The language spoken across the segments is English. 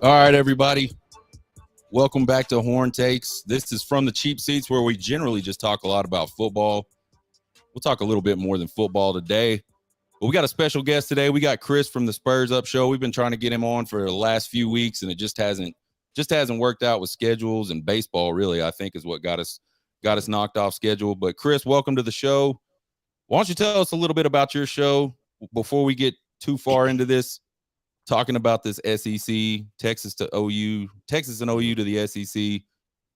All right, everybody. Welcome back to Horn Takes. This is from the cheap seats where we generally just talk a lot about football. We'll talk a little bit more than football today. But we got a special guest today. We got Chris from the Spurs Up Show. We've been trying to get him on for the last few weeks, and it just hasn't worked out with schedules, and baseball really, I think, is what got us knocked off schedule. But Chris, welcome to the show. Why don't you tell us a little bit about your show before we get too far into this? Talking about this SEC, Texas and OU to the SEC.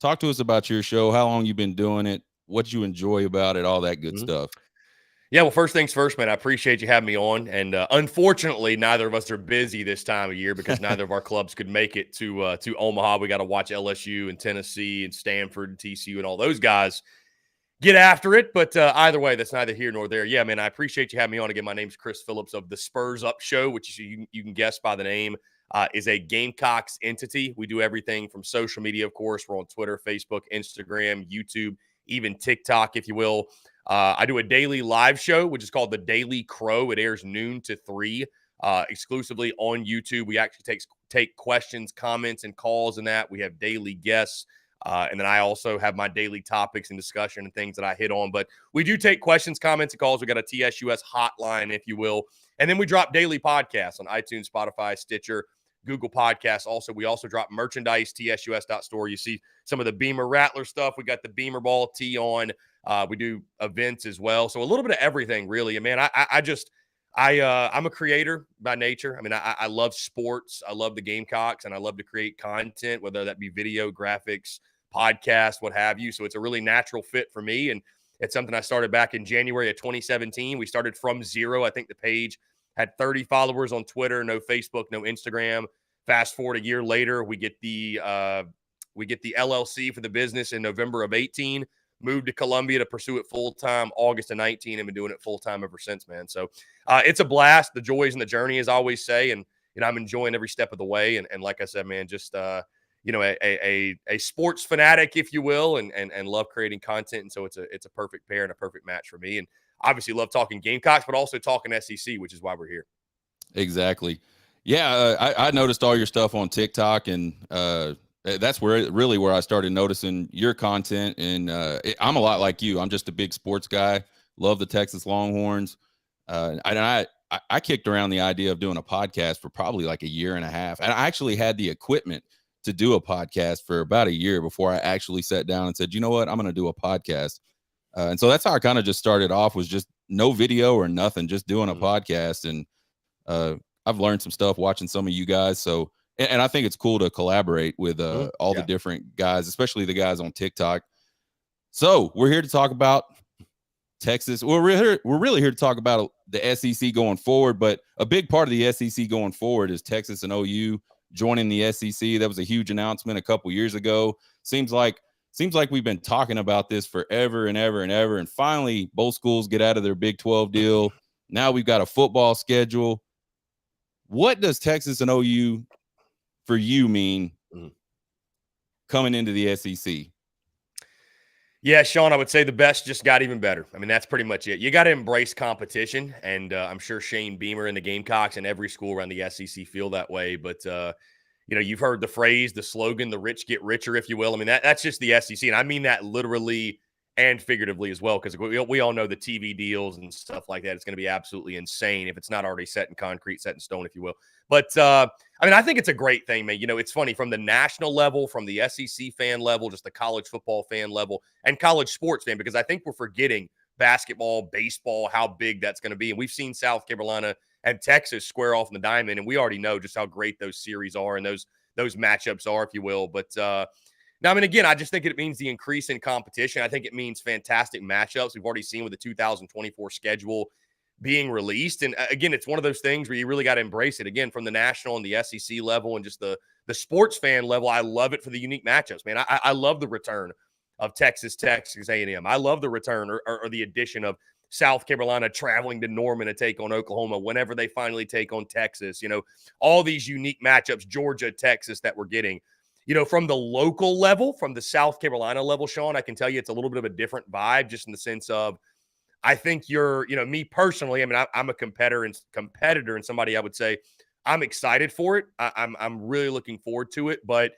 Talk to us about your show, how long you've been doing it, what you enjoy about it, all that good stuff. Yeah, well, first things first, man, I appreciate you having me on. And unfortunately, neither of us are busy this time of year because neither of our clubs could make it to Omaha. We got to watch LSU and Tennessee and Stanford and TCU and all those guys get after it. But either way, that's neither here nor there. Yeah, man, I appreciate you having me on. Again, my name's Chris Phillips of the Spurs Up Show, which you can guess by the name, is a Gamecocks entity. We do everything from social media, of course. We're on Twitter, Facebook, Instagram, YouTube, even TikTok, if you will. I do a daily live show, which is called The Daily Crow. It airs noon to 3 exclusively on YouTube. We actually take questions, comments, and calls in that. We have daily guests. And then I also have my daily topics and discussion and things that I hit on. But we do take questions, comments, and calls. We got a TSUS hotline, if you will. And then we drop daily podcasts on iTunes, Spotify, Stitcher, Google Podcasts. We also drop merchandise, tsus.store. You see some of the Beamer Rattler stuff. We got the Beamer Ball tee on. We do events as well. So a little bit of everything, really. And man, I'm a creator by nature. I mean, I love sports. I love the Gamecocks, and I love to create content, whether that be video, graphics, podcast, what have you. So it's a really natural fit for me. And it's something I started back in January of 2017. We started from zero. I think the page had 30 followers on Twitter, no Facebook, no Instagram. Fast forward a year later, we get the LLC for the business in November of 18. Moved to Columbia to pursue it full-time August of 19 and been doing it full-time ever since, man. So it's a blast. The joys and the journey, as I always say. And I'm enjoying every step of the way. And like I said, man, just a sports fanatic, if you will, and love creating content. And so it's a perfect pair and a perfect match for me. And obviously love talking Gamecocks, but also talking SEC, which is why we're here. Exactly. Yeah, I noticed all your stuff on TikTok, and that's where I started noticing your content. And I'm a lot like you. I'm just a big sports guy. Love the Texas Longhorns. I kicked around the idea of doing a podcast for probably like a year and a half. And I actually had the equipment to do a podcast for about a year before I actually sat down and said, you know what, I'm going to do a podcast. And so that's how I kind of just started off, was just no video or nothing, just doing a podcast. And I've learned some stuff watching some of you guys. So, and I think it's cool to collaborate with all the different guys, especially the guys on TikTok. So we're here to talk about Texas. We're really here to talk about the SEC going forward, but a big part of the SEC going forward is Texas and OU joining the SEC. That was a huge announcement a couple years ago. Seems like we've been talking about this forever and ever and ever, and finally both schools get out of their Big 12 deal. Now we've got a football schedule. What does Texas and OU for you mean coming into the SEC? Yeah, Sean, I would say the best just got even better. I mean, that's pretty much it. You got to embrace competition, and I'm sure Shane Beamer and the Gamecocks and every school around the SEC feel that way. But, you've heard the phrase, the slogan, the rich get richer, if you will. I mean, that's just the SEC, and I mean that literally and figuratively as well, because we all know the TV deals and stuff like that. It's going to be absolutely insane if it's not already set in concrete, set in stone, if you will. But, I think it's a great thing, man. It's funny, from the national level, from the SEC fan level, just the college football fan level, and college sports fan, because I think we're forgetting basketball, baseball, how big that's going to be. And we've seen South Carolina and Texas square off in the diamond, and we already know just how great those series are and those matchups are, if you will. But now, again, I just think it means the increase in competition. I think it means fantastic matchups. We've already seen with the 2024 schedule being released. And again, it's one of those things where you really got to embrace it. Again, from the national and the SEC level and just the sports fan level, I love it for the unique matchups, man. I love the return of Texas A&M. I love the return or the addition of South Carolina traveling to Norman to take on Oklahoma whenever they finally take on Texas. All these unique matchups, Georgia, Texas, that we're getting. From the local level, from the South Carolina level, Sean, I can tell you it's a little bit of a different vibe, just in the sense of, I think me personally, I'm a competitor and somebody I would say I'm excited for it. I'm really looking forward to it. But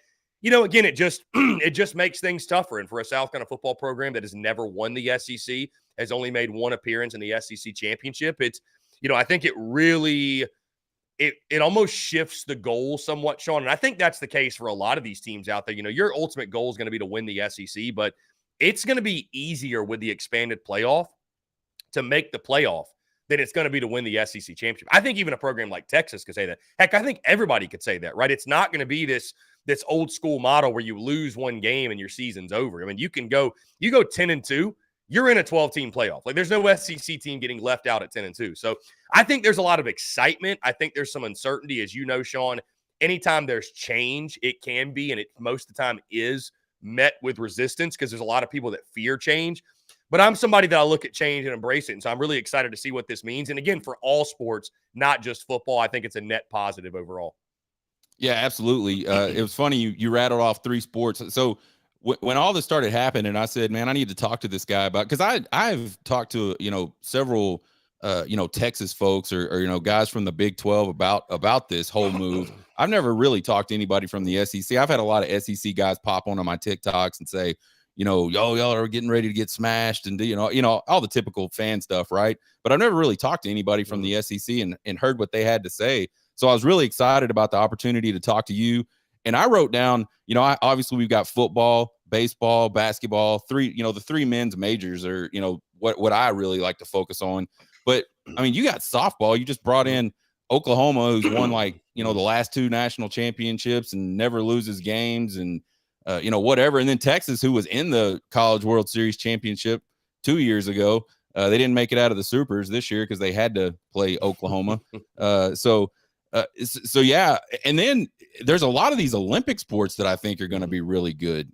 again, it just it just makes things tougher. And for a South Carolina football program that has never won the SEC, has only made one appearance in the SEC championship, it's I think it really it almost shifts the goal somewhat, Sean. And I think that's the case for a lot of these teams out there. Your ultimate goal is going to be to win the SEC, but it's going to be easier with the expanded playoff to make the playoff than it's going to be to win the SEC championship. I think even a program like Texas could say that. Heck, I think everybody could say that, right? It's not going to be this old school model where you lose one game and your season's over. I mean, you go 10-2, you're in a 12-team playoff. Like, there's no SEC team getting left out at 10-2. So I think there's a lot of excitement. I think there's some uncertainty, as you know, Sean. Anytime there's change, it can be, and it most of the time is, met with resistance because there's a lot of people that fear change. But I'm somebody that I look at change and embrace it. And so I'm really excited to see what this means. And again, for all sports, not just football, I think it's a net positive overall. Yeah, absolutely. It was funny you rattled off 3 sports. So when all this started happening, I said, man, I need to talk to this guy about, because I've talked to several Texas folks or guys from the Big 12 about this whole move. I've never really talked to anybody from the SEC. I've had a lot of SEC guys pop onto my TikToks and say, y'all are getting ready to get smashed, and all the typical fan stuff, right? But I've never really talked to anybody from the SEC and heard what they had to say. So I was really excited about the opportunity to talk to you. And I wrote down, obviously we've got football, baseball, basketball, the 3 men's majors are, what I really like to focus on. But I mean, you got softball. You just brought in Oklahoma, who's won the last 2 national championships and never loses games, and whatever. And then Texas, who was in the College World Series championship 2 years ago. They didn't make it out of the Supers this year because they had to play Oklahoma. So yeah. And then there's a lot of these Olympic sports that I think are going to be really good.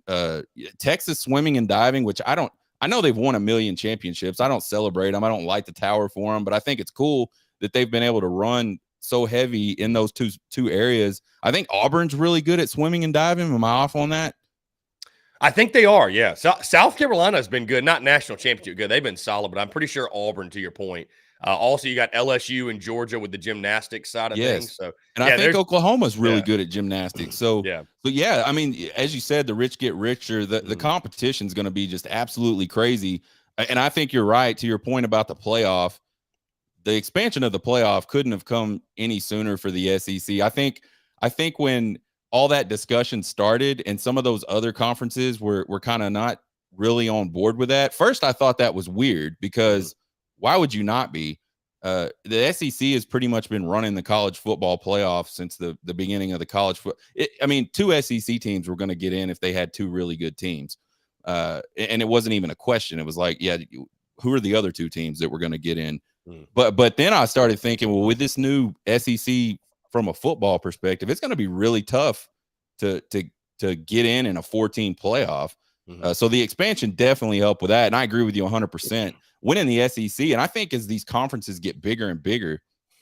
Texas swimming and diving, which I know they've won a million championships. I don't celebrate them. I don't light the tower for them, but I think it's cool that they've been able to run so heavy in those two areas. I think Auburn's really good at swimming and diving. Am I off on that? I think they are, yeah. South Carolina has been good, not national championship good. They've been solid, but I'm pretty sure Auburn, to your point. Also, you got LSU and Georgia with the gymnastics side of things. So, and I think Oklahoma's really good at gymnastics. So, I mean, as you said, the rich get richer. The competition is going to be just absolutely crazy. And I think you're right to your point about the playoff. The expansion of the playoff couldn't have come any sooner for the SEC. I think when all that discussion started and some of those other conferences were kind of not really on board with that. First, I thought that was weird because why would you not be? The SEC has pretty much been running the college football playoff since the beginning of the college football. I mean, 2 SEC teams were going to get in if they had 2 really good teams. And it wasn't even a question. It was like, yeah, who are the other 2 teams that were going to get in? But then I started thinking, well, with this new SEC from a football perspective, it's going to be really tough to get in a 14 playoff. So the expansion definitely helped with that. And I agree with you 100%. Winning the SEC, and I think as these conferences get bigger and bigger,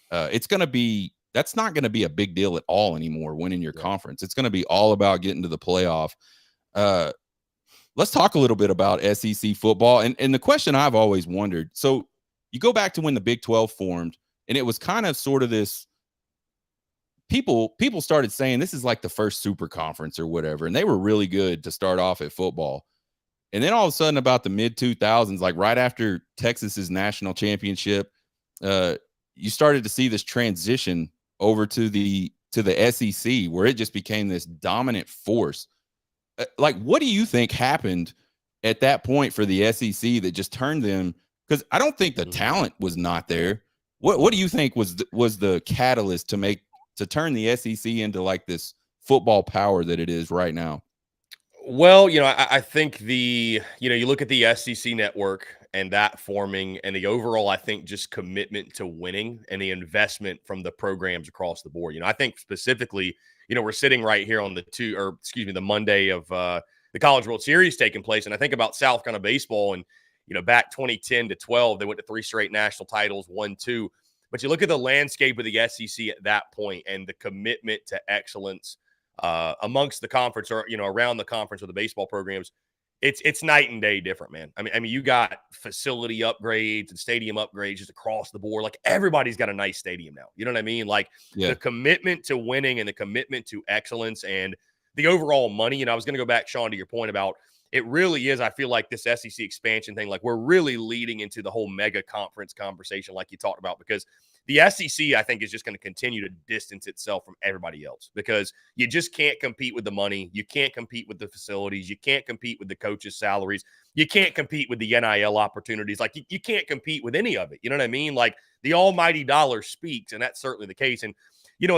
that's not going to be a big deal at all anymore, winning your conference. It's going to be all about getting to the playoff. Let's talk a little bit about SEC football. And the question I've always wondered, so you go back to when the Big 12 formed, and it was kind of sort of this, people started saying this is like the first super conference or whatever, and they were really good to start off at football. And then all of a sudden, about the mid 2000s, like right after Texas's national championship, you started to see this transition over to the SEC, where it just became this dominant force. Like, what do you think happened at that point for the SEC that just turned them? Because I don't think the talent was not there. What do you think was the catalyst to turn the SEC into like this football power that it is right now? Well, I think you look at the SEC network and that forming, and the overall, I think, just commitment to winning and the investment from the programs across the board. I think specifically, we're sitting right here on the Monday of the College World Series taking place. And I think about South Carolina baseball and, back 2010 to 12, they went to 3 straight national titles, won 2. But you look at the landscape of the SEC at that point and the commitment to excellence amongst the conference, or around the conference with the baseball programs, it's night and day different, man. I mean, you got facility upgrades and stadium upgrades just across the board. Like everybody's got a nice stadium now. You know what I mean? Like Yeah. the commitment to winning and the commitment to excellence and the overall money. And I was going to go back, Sean, to your point about it really is. I feel like this SEC expansion thing, like we're really leading into the whole mega conference conversation, like you talked about, because the SEC, I think, is just going to continue to distance itself from everybody else because you just can't compete with the money. You can't compete with the facilities. You can't compete with the coaches' salaries. You can't compete with the NIL opportunities. Like, you can't compete with any of it. You know what I mean? Like, the almighty dollar speaks, and that's certainly the case. And,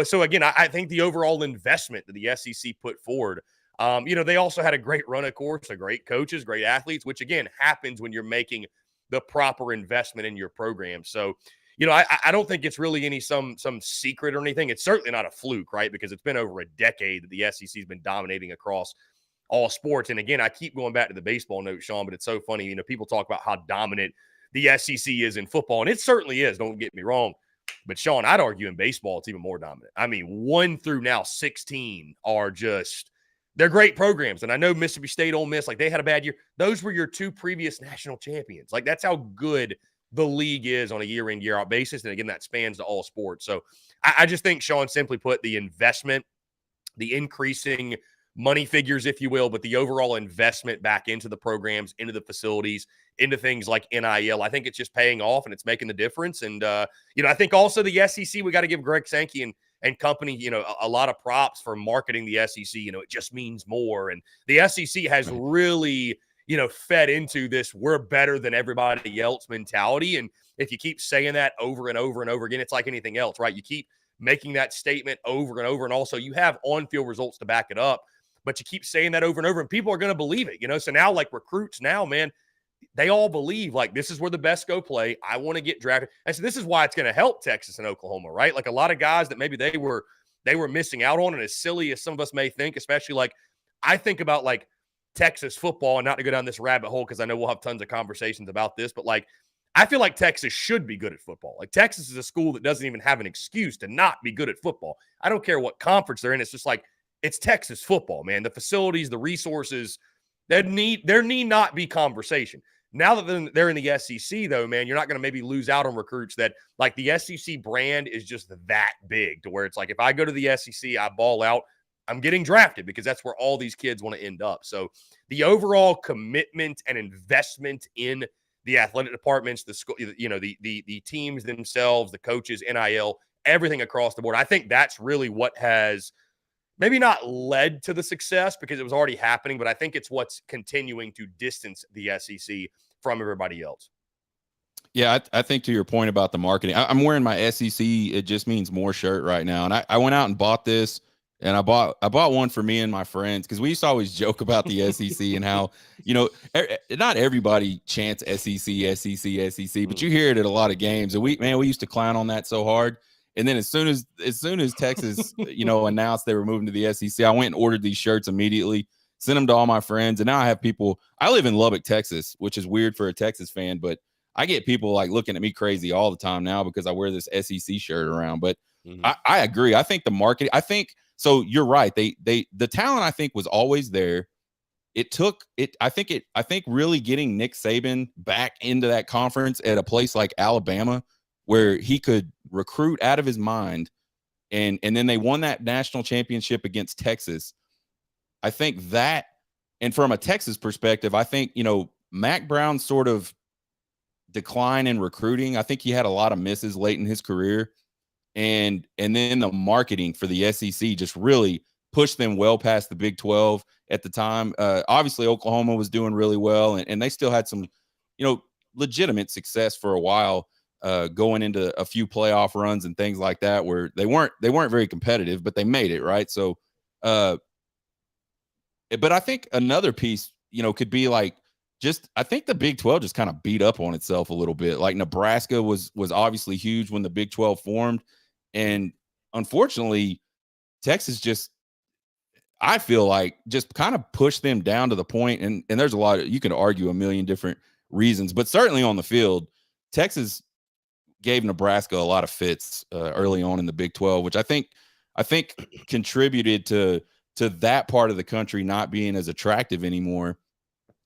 so again, I think the overall investment that the SEC put forward, they also had a great run, of course, of great coaches, great athletes, which, again, happens when you're making the proper investment in your program. So, I don't think it's really any some secret or anything. It's certainly not a fluke, right? Because it's been over a decade that the SEC has been dominating across all sports. And again, I keep going back to the baseball note, Sean, but it's so funny. People talk about how dominant the SEC is in football, and it certainly is. Don't get me wrong. But Sean, I'd argue in baseball, it's even more dominant. I mean, 1 through now 16 are just they're great programs. And I know Mississippi State, Ole Miss, like they had a bad year. Those were your 2 previous national champions. Like that's how good the league is on a year in, year out basis. And again, that spans to all sports. So I just think, Sean, simply put, the investment, the increasing money figures, if you will, but the overall investment back into the programs, into the facilities, into things like NIL, I think it's just paying off and it's making the difference. And, I think also the SEC, we got to give Greg Sankey and company, a lot of props for marketing the SEC. It just means more. And the SEC has really fed into this we're better than everybody else mentality. And if you keep saying that over and over and over again, it's like anything else, right? You keep making that statement over and over. And also you have on-field results to back it up, but you keep saying that over and over and people are going to believe it, So now like recruits now, man, they all believe like this is where the best go play. I want to get drafted. And so this is why it's going to help Texas and Oklahoma, right? Like a lot of guys that maybe they were missing out on. And as silly as some of us may think, especially like I think about like Texas football, and not to go down this rabbit hole because I know we'll have tons of conversations about this, but like I feel like Texas should be good at football. Like Texas is a school that doesn't even have an excuse to not be good at football. I don't care what conference they're in. It's just like it's Texas football, man. The facilities, the resources, there need not be conversation. Now that they're in the SEC, though, man, you're not going to maybe lose out on recruits that like the SEC brand is just that big to where it's like if I go to the SEC, I ball out. I'm getting drafted because that's where all these kids want to end up. So the overall commitment and investment in the athletic departments, the school, the teams themselves, the coaches, NIL, everything across the board. I think that's really what has maybe not led to the success because it was already happening, but I think it's what's continuing to distance the SEC from everybody else. Yeah, I think to your point about the marketing, I'm wearing my SEC It Just Means More shirt right now. And I went out and bought this. And I bought one for me and my friends because we used to always joke about the SEC and how, not everybody chants SEC, SEC, but you hear it at a lot of games. And we used to clown on that so hard. And then as soon as Texas, announced they were moving to the SEC, I went and ordered these shirts immediately, sent them to all my friends. And now I have people, I live in Lubbock, Texas, which is weird for a Texas fan, but I get people like looking at me crazy all the time now because I wear this SEC shirt around. But I agree. I think the marketing, so you're right. The talent I think was always there. It took it. I think really getting Nick Saban back into that conference at a place like Alabama, where he could recruit out of his mind, and then they won that national championship against Texas. I think that, and from a Texas perspective, I think Mac Brown's sort of decline in recruiting. I think he had a lot of misses late in his career. And then the marketing for the SEC just really pushed them well past the Big 12 at the time. Obviously, Oklahoma was doing really well, and they still had some, legitimate success for a while, going into a few playoff runs and things like that, where they weren't very competitive, but they made it, right? So, but I think another piece, could be like I think the Big 12 just kind of beat up on itself a little bit. Like Nebraska was obviously huge when the Big 12 formed. And unfortunately, Texas just, I feel like, just kind of pushed them down to the point. And there's a lot of, you can argue a million different reasons, but certainly on the field, Texas gave Nebraska a lot of fits early on in the Big 12, which I think contributed to that part of the country not being as attractive anymore.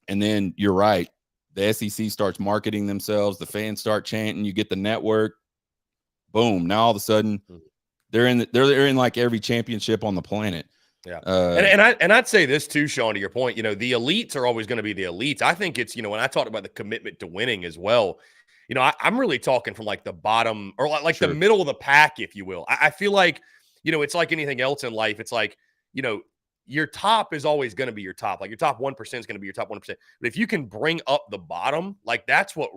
And then you're right. The SEC starts marketing themselves. The fans start chanting. You get the network. Boom. Now all of a sudden they're in like every championship on the planet. Yeah. Uh, And I'd say this too, Sean, to your point, the elites are always going to be the elites. I think it's, when I talked about the commitment to winning as well, I'm really talking from like the bottom or like the sure. middle of the pack, if you will. I feel like, it's like anything else in life. It's like, you know, your top is always going to be your top. Like your top 1% is going to be your top 1%. But if you can bring up the bottom, like that's where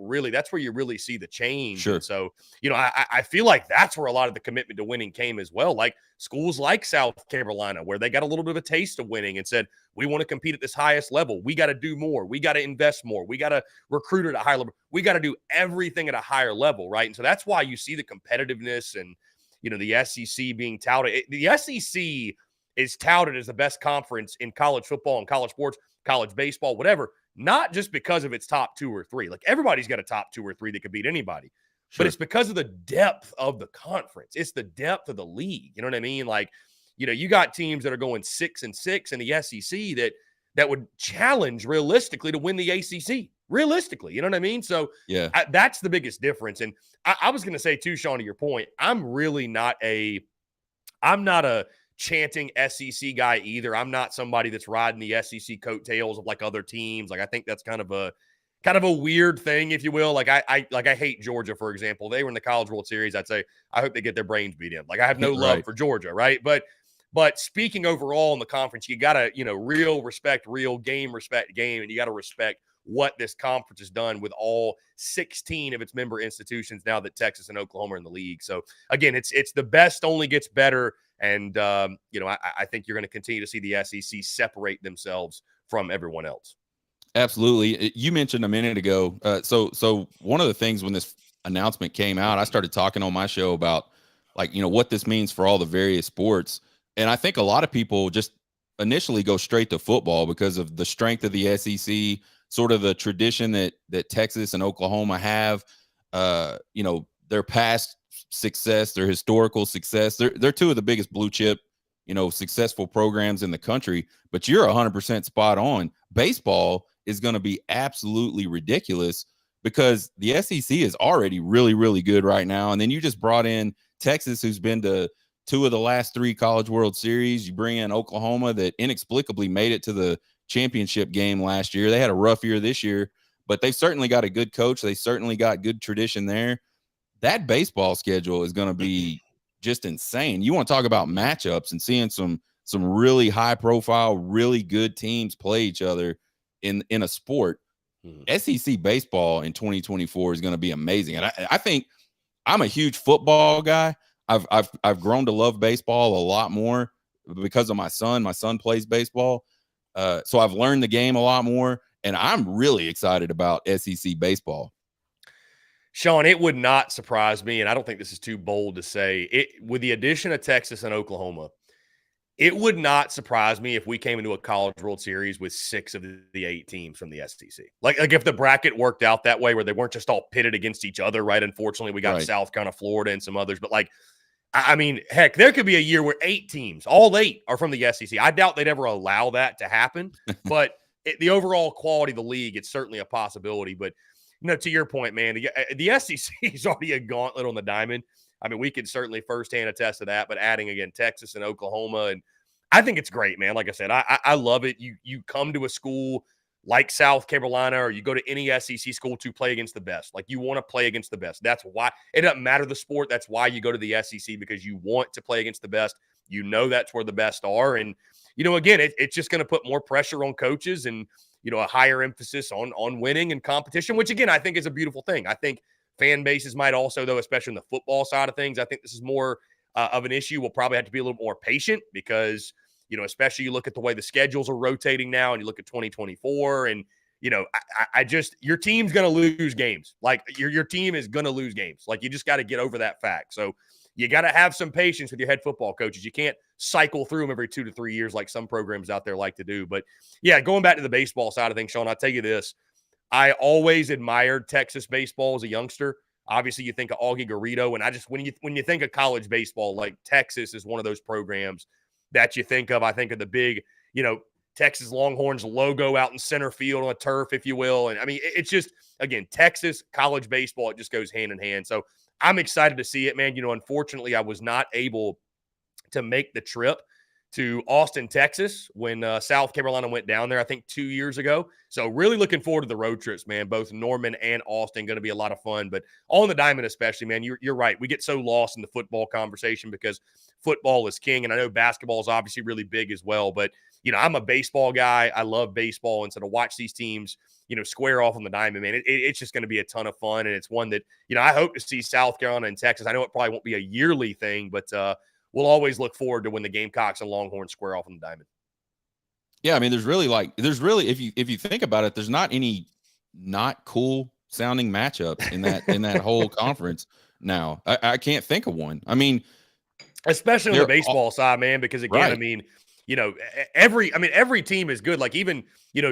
you really see the change. Sure. And so, I feel like that's where a lot of the commitment to winning came as well. Like schools like South Carolina, where they got a little bit of a taste of winning and said, we want to compete at this highest level. We got to do more. We got to invest more. We got to recruit at a higher level. We got to do everything at a higher level, right? And so that's why you see the competitiveness and, the SEC being touted. The SEC is touted as the best conference in college football and college sports, college baseball, whatever, not just because of its top 2 or 3. Like everybody's got a top 2 or 3 that could beat anybody. Sure. But it's because of the depth of the conference. It's the depth of the league. You know what I mean? Like, you got teams that are going 6-6 in the SEC that would challenge realistically to win the ACC. Realistically, you know what I mean? So yeah, that's the biggest difference. And I was going to say too, Sean, to your point, I'm not a chanting SEC guy either. I'm not somebody that's riding the SEC coattails of like other teams. Like I think that's kind of a weird thing, if you will. Like I hate Georgia, for example. They were in the College World Series. I'd say I hope they get their brains beat in. Like I have no love right. for Georgia, right? But speaking overall in the conference, you gotta real respect, real game respect game, and you gotta respect what this conference has done with all 16 of its member institutions now that Texas and Oklahoma are in the league. So again, it's the best only gets better. And, I think you're going to continue to see the SEC separate themselves from everyone else. Absolutely. You mentioned a minute ago. So one of the things when this announcement came out, I started talking on my show about like, what this means for all the various sports. And I think a lot of people just initially go straight to football because of the strength of the SEC, sort of the tradition that Texas and Oklahoma have, their past success, their historical success. They're 2 of the biggest blue chip, successful programs in the country. But you're 100% spot on. Baseball is going to be absolutely ridiculous because the SEC is already really, really good right now. And then you just brought in Texas, who's been to 2 of the last 3 College World Series. You bring in Oklahoma that inexplicably made it to the championship game last year. They had a rough year this year, but they've certainly got a good coach. They certainly got good tradition there. That baseball schedule is going to be just insane. You want to talk about matchups and seeing some really high profile, really good teams play each other in a sport. SEC baseball in 2024 is going to be amazing. And I think I'm a huge football guy. I've grown to love baseball a lot more because of my son. My son plays baseball. So I've learned the game a lot more, and I'm really excited about SEC baseball. Sean, it would not surprise me, and I don't think this is too bold to say, with the addition of Texas and Oklahoma, it would not surprise me if we came into a College World Series with 6 of the 8 teams from the SEC. Like if the bracket worked out that way where they weren't just all pitted against each other, right? Unfortunately, we got Right. South Carolina, Florida, and some others. But I mean, heck, there could be a year where 8 teams, all 8 are from the SEC. I doubt they'd ever allow that to happen. But the overall quality of the league, it's certainly a possibility. But, to your point, man, the SEC is already a gauntlet on the diamond. I mean, we can certainly firsthand attest to that. But adding, again, Texas and Oklahoma, and I think it's great, man. Like I said, I love it. You come to a school like South Carolina, or you go to any SEC school to play against the best. Like you want to play against the best. That's why it doesn't matter the sport. That's why you go to the SEC, because you want to play against the best. That's where the best are. And, again, it's just going to put more pressure on coaches and, a higher emphasis on winning and competition, which again, I think is a beautiful thing. I think fan bases might also, though, especially in the football side of things, I think this is more of an issue. We'll probably have to be a little more patient because, especially you look at the way the schedules are rotating now and you look at 2024 and, I just, your team's going to lose games. Like your team is going to lose games. Like you just got to get over that fact. So you got to have some patience with your head football coaches. You can't cycle through them every 2 to 3 years like some programs out there like to do. But yeah, going back to the baseball side of things, Sean, I'll tell you this. I always admired Texas baseball as a youngster. Obviously, you think of Augie Garrido, and I just when you think of college baseball, like Texas is one of those programs that you think of. I think of the big, Texas Longhorns logo out in center field on a turf, if you will. And I mean, it's just, again, Texas college baseball, it just goes hand in hand. So I'm excited to see it, man. Unfortunately, I was not able to make the trip to Austin, Texas when South Carolina went down there, I think 2 years ago. So really looking forward to the road trips, man. Both Norman and Austin going to be a lot of fun. But on the diamond especially, man, you're right. We get so lost in the football conversation because football is king. And I know basketball is obviously really big as well. But, I'm a baseball guy. I love baseball. And so to watch these teams, square off on the diamond, man, it's just going to be a ton of fun. And it's one that, I hope to see South Carolina and Texas. I know it probably won't be a yearly thing, but we'll always look forward to when the Gamecocks and Longhorns square off on the diamond. Yeah, I mean, there's really if you think about it, there's not any not cool sounding matchups in that whole conference now. I can't think of one. I mean, especially on the baseball side, man, because again, right. I mean, every team is good. Like even,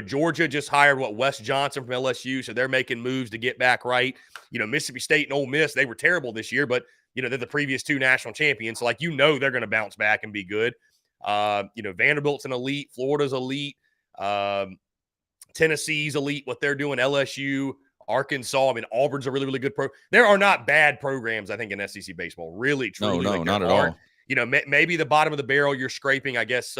Georgia just hired Wes Johnson from LSU, so they're making moves to get back right. Mississippi State and Ole Miss, they were terrible this year, but they're the previous 2 national champions. So they're going to bounce back and be good. Vanderbilt's an elite. Florida's elite. Tennessee's elite. What they're doing, LSU, Arkansas. I mean, Auburn's a really, really good There are not bad programs, I think, in SEC baseball. Really, truly. No, not at all. Maybe the bottom of the barrel you're scraping, I guess,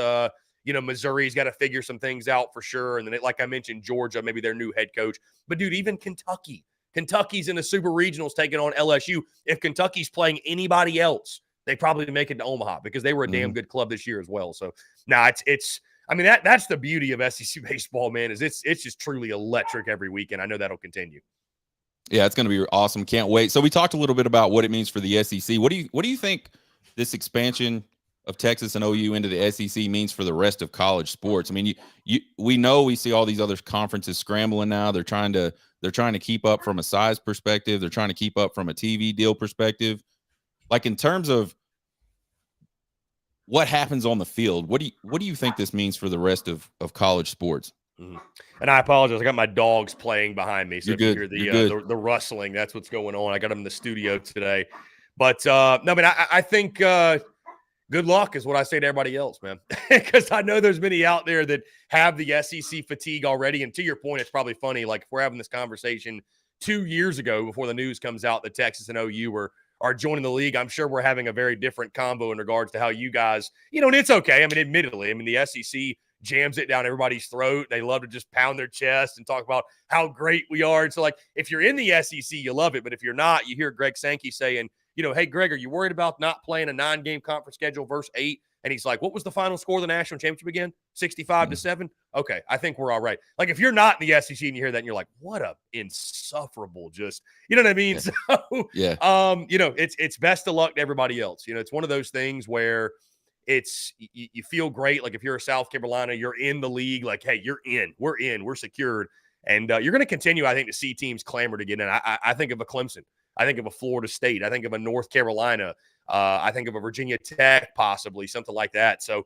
Missouri's got to figure some things out for sure. And then, like I mentioned, Georgia, maybe their new head coach. But, dude, even Kentucky's in the Super Regionals taking on LSU. If Kentucky's playing anybody else, they probably make it to Omaha because they were a damn good club this year as well. So, now that's the beauty of SEC baseball, man, is it's just truly electric every weekend. I know that'll continue. Yeah, it's going to be awesome. Can't wait. So we talked a little bit about what it means for the SEC. What do you think this expansion of Texas and OU into the SEC means for the rest of college sports? I mean, we see all these other conferences scrambling now. They're trying to keep up from a size perspective. They're trying to keep up from a TV deal perspective. Like in terms of what happens on the field, what do you think this means for the rest of college sports? Mm-hmm. And I apologize. I got my dogs playing behind me. So if you hear the rustling, that's what's going on. I got them in the studio today. But no, I mean, I think good luck is what I say to everybody else, man, because I know there's many out there that have the SEC fatigue already. And to your point, it's probably funny. Like if we're having this conversation 2 years ago before the news comes out that Texas and OU are joining the league, I'm sure we're having a very different combo in regards to how you guys, and it's okay. I mean, admittedly, the SEC jams it down everybody's throat. They love to just pound their chest and talk about how great we are. And so, like, if you're in the SEC, you love it. But if you're not, you hear Greg Sankey saying, hey, Greg, are you worried about not playing a 9-game conference schedule versus 8? And he's like, what was the final score of the national championship again? 65-7? Okay, I think we're all right. Like, if you're not in the SEC and you hear that and you're like, what a insufferable just, you know what I mean? Yeah. So, yeah. It's best of luck to everybody else. It's one of those things where you feel great. Like if you're a South Carolina, you're in the league. Like, hey, you're in. We're secured. And you're going to continue, I think, to see teams clamor to get in. I think of a Clemson. I think of a Florida State. I think of a North Carolina. I think of a Virginia Tech, possibly, something like that. So,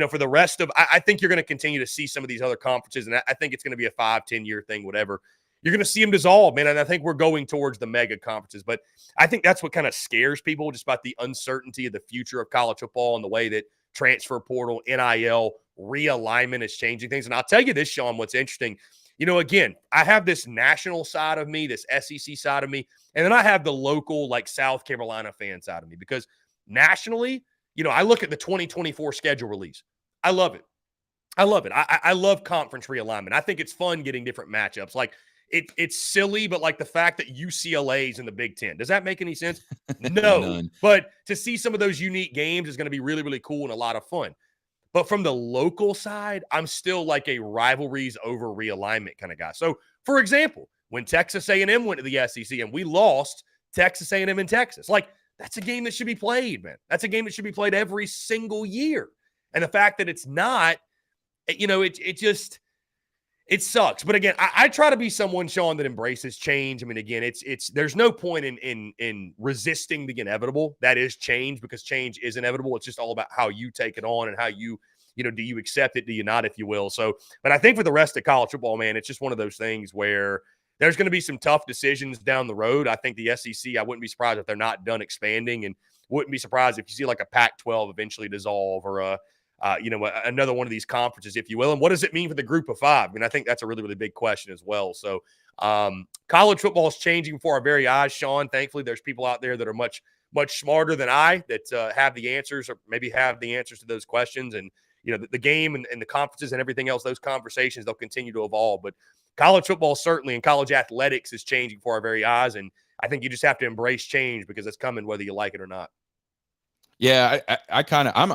for the rest of – I think you're going to continue to see some of these other conferences, and I think it's going to be a 5-10-year thing, whatever. You're going to see them dissolve, man, and I think we're going towards the mega conferences. But I think that's what kind of scares people, just about the uncertainty of the future of college football and the way that transfer portal, NIL, realignment is changing things. And I'll tell you this, Sean, what's interesting – again, I have this national side of me, this SEC side of me, and then I have the local, like, South Carolina fan side of me, because nationally, I look at the 2024 schedule release. I love it. I love conference realignment. I think it's fun getting different matchups. Like, it's silly, but like the fact that UCLA's in the Big Ten. Does that make any sense? No. None. But to see some of those unique games is going to be really, really cool and a lot of fun. But from the local side, I'm still like a rivalries over realignment kind of guy. So, for example, when Texas A&M went to the SEC and we lost Texas A&M in Texas, like, that's a game that should be played, man. That's a game that should be played every single year. And the fact that it's not, it sucks. But again, I try to be someone, Sean, that embraces change. I mean, again, there's no point in resisting the inevitable. That is change, because change is inevitable. It's just all about how you take it on and how you do you accept it? Do you not, if you will? So, but I think for the rest of college football, man, it's just one of those things where there's going to be some tough decisions down the road. I think the SEC, I wouldn't be surprised if they're not done expanding, and wouldn't be surprised if you see like a Pac-12 eventually dissolve, or another one of these conferences, if you will. And what does it mean for the group of five? I mean, I think that's a really, really big question as well. So college football is changing before our very eyes, Sean. Thankfully, there's people out there that are much, much smarter than I that have the answers, or maybe have the answers to those questions. And, the game and the conferences and everything else, those conversations, they'll continue to evolve. But college football certainly, and college athletics is changing before our very eyes. And I think you just have to embrace change because it's coming whether you like it or not. Yeah, I kind of I'm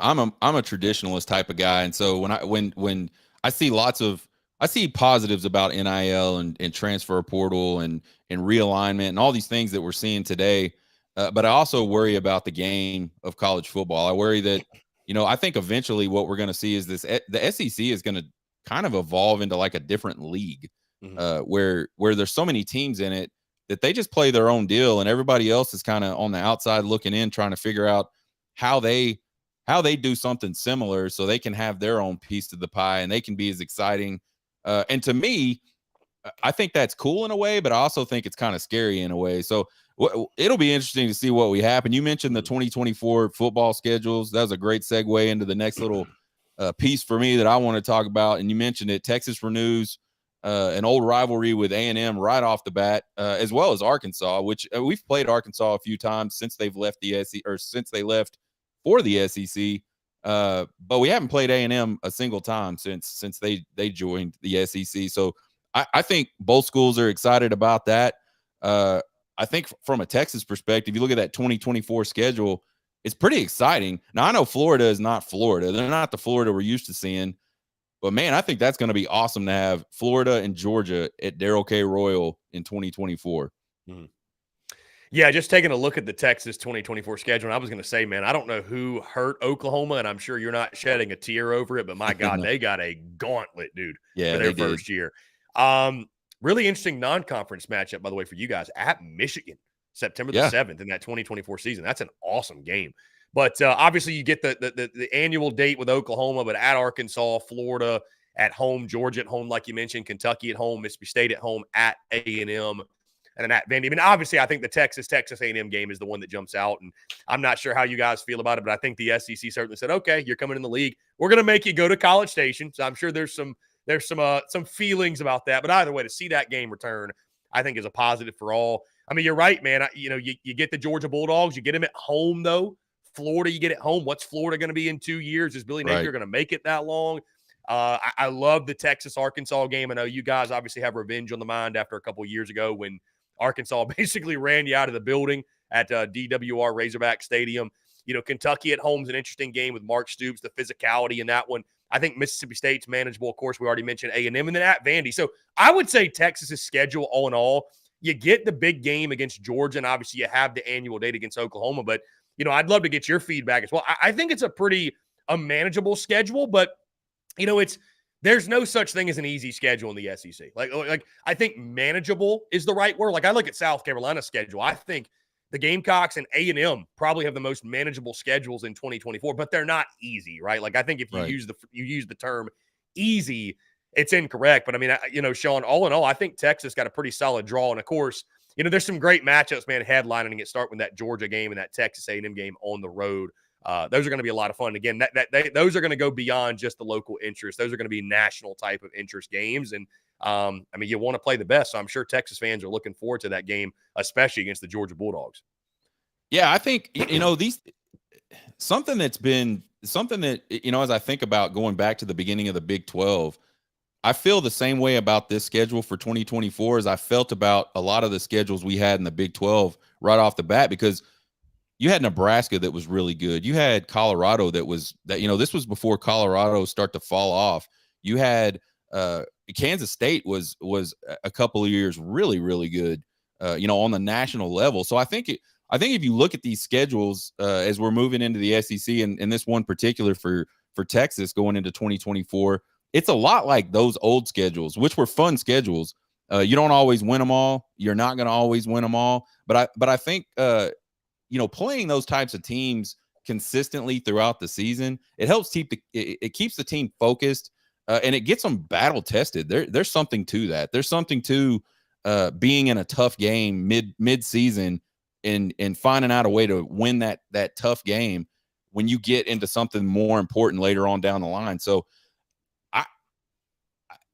a traditionalist type of guy, and so when I see I see positives about NIL and transfer portal and realignment and all these things that we're seeing today, but I also worry about the game of college football. I worry that I think eventually what we're going to see is the SEC is going to kind of evolve into like a different league, where there's so many teams in it that they just play their own deal, and everybody else is kind of on the outside looking in, trying to figure out how they do something similar so they can have their own piece of the pie and they can be as exciting. And to me, I think that's cool in a way, but I also think it's kind of scary in a way. So it'll be interesting to see what we happen. You mentioned the 2024 football schedules. That was a great segue into the next little piece for me that I want to talk about. And you mentioned it. Texas renews an old rivalry with A&M right off the bat, as well as Arkansas, which we've played Arkansas a few times since they've left the SEC, or since they left for the SEC, but we haven't played A&M a single time since they joined the SEC. So I think both schools are excited about that. I think from a Texas perspective, you look at that 2024 schedule, it's pretty exciting. Now, I know Florida is not Florida. They're not the Florida we're used to seeing. But, man, I think that's going to be awesome to have Florida and Georgia at Darrell K. Royal in 2024. Mm-hmm. Yeah, just taking a look at the Texas 2024 schedule, and I was going to say, man, I don't know who hurt Oklahoma, and I'm sure you're not shedding a tear over it, but my God, they got a gauntlet, dude, for their first year. Really interesting non-conference matchup, by the way, for you guys at Michigan, September the 7th in that 2024 season. That's an awesome game. But obviously you get the annual date with Oklahoma, but at Arkansas, Florida at home, Georgia at home, like you mentioned, Kentucky at home, Mississippi State at home, at A&M. And then at Vandy. I mean, obviously, I think the Texas A&M game is the one that jumps out. And I'm not sure how you guys feel about it, but I think the SEC certainly said, okay, you're coming in the league. We're going to make you go to College Station. So I'm sure there's some feelings about that. But either way, to see that game return, I think is a positive for all. I mean, you're right, man. You get the Georgia Bulldogs. You get them at home, though. Florida, you get at home. What's Florida going to be in 2 years? Is Billy Napier going to make it that long? I love the Texas-Arkansas game. I know you guys obviously have revenge on the mind after a couple of years ago when Arkansas basically ran you out of the building at DWR Razorback Stadium. Kentucky at home is an interesting game with Mark Stoops, the physicality in that one. I think Mississippi State's manageable. Of course, we already mentioned A&M, and then at Vandy. So I would say Texas's schedule, all in all, you get the big game against Georgia, and obviously you have the annual date against Oklahoma. But, I'd love to get your feedback as well. I think it's a manageable schedule, but, there's no such thing as an easy schedule in the SEC. Like I think manageable is the right word. Like I look at South Carolina's schedule. I think the Gamecocks and A&M probably have the most manageable schedules in 2024, but they're not easy, right? Like I think if you use the term easy, it's incorrect. But I mean, Sean, all in all, I think Texas got a pretty solid draw. And of course, there's some great matchups, man, headlining it, starting with that Georgia game and that Texas A&M game on the road. Those are going to be a lot of fun. Again, those are going to go beyond just the local interest. Those are going to be national type of interest games. And, I mean, you want to play the best. So I'm sure Texas fans are looking forward to that game, especially against the Georgia Bulldogs. Yeah, I think, something that, as I think about going back to the beginning of the Big 12, I feel the same way about this schedule for 2024 as I felt about a lot of the schedules we had in the Big 12 right off the bat, because you had Nebraska that was really good. You had Colorado this was before Colorado start to fall off. You had Kansas State was a couple of years really, really good, on the national level. So I think if you look at these schedules as we're moving into the SEC and this one particular for Texas going into 2024, it's a lot like those old schedules, which were fun schedules. You don't always win them all. You're not going to always win them all. But I think playing those types of teams consistently throughout the season, it helps it keeps the team focused, and it gets them battle tested. There's something to that. There's something to being in a tough game mid season and finding out a way to win that tough game when you get into something more important later on down the line. So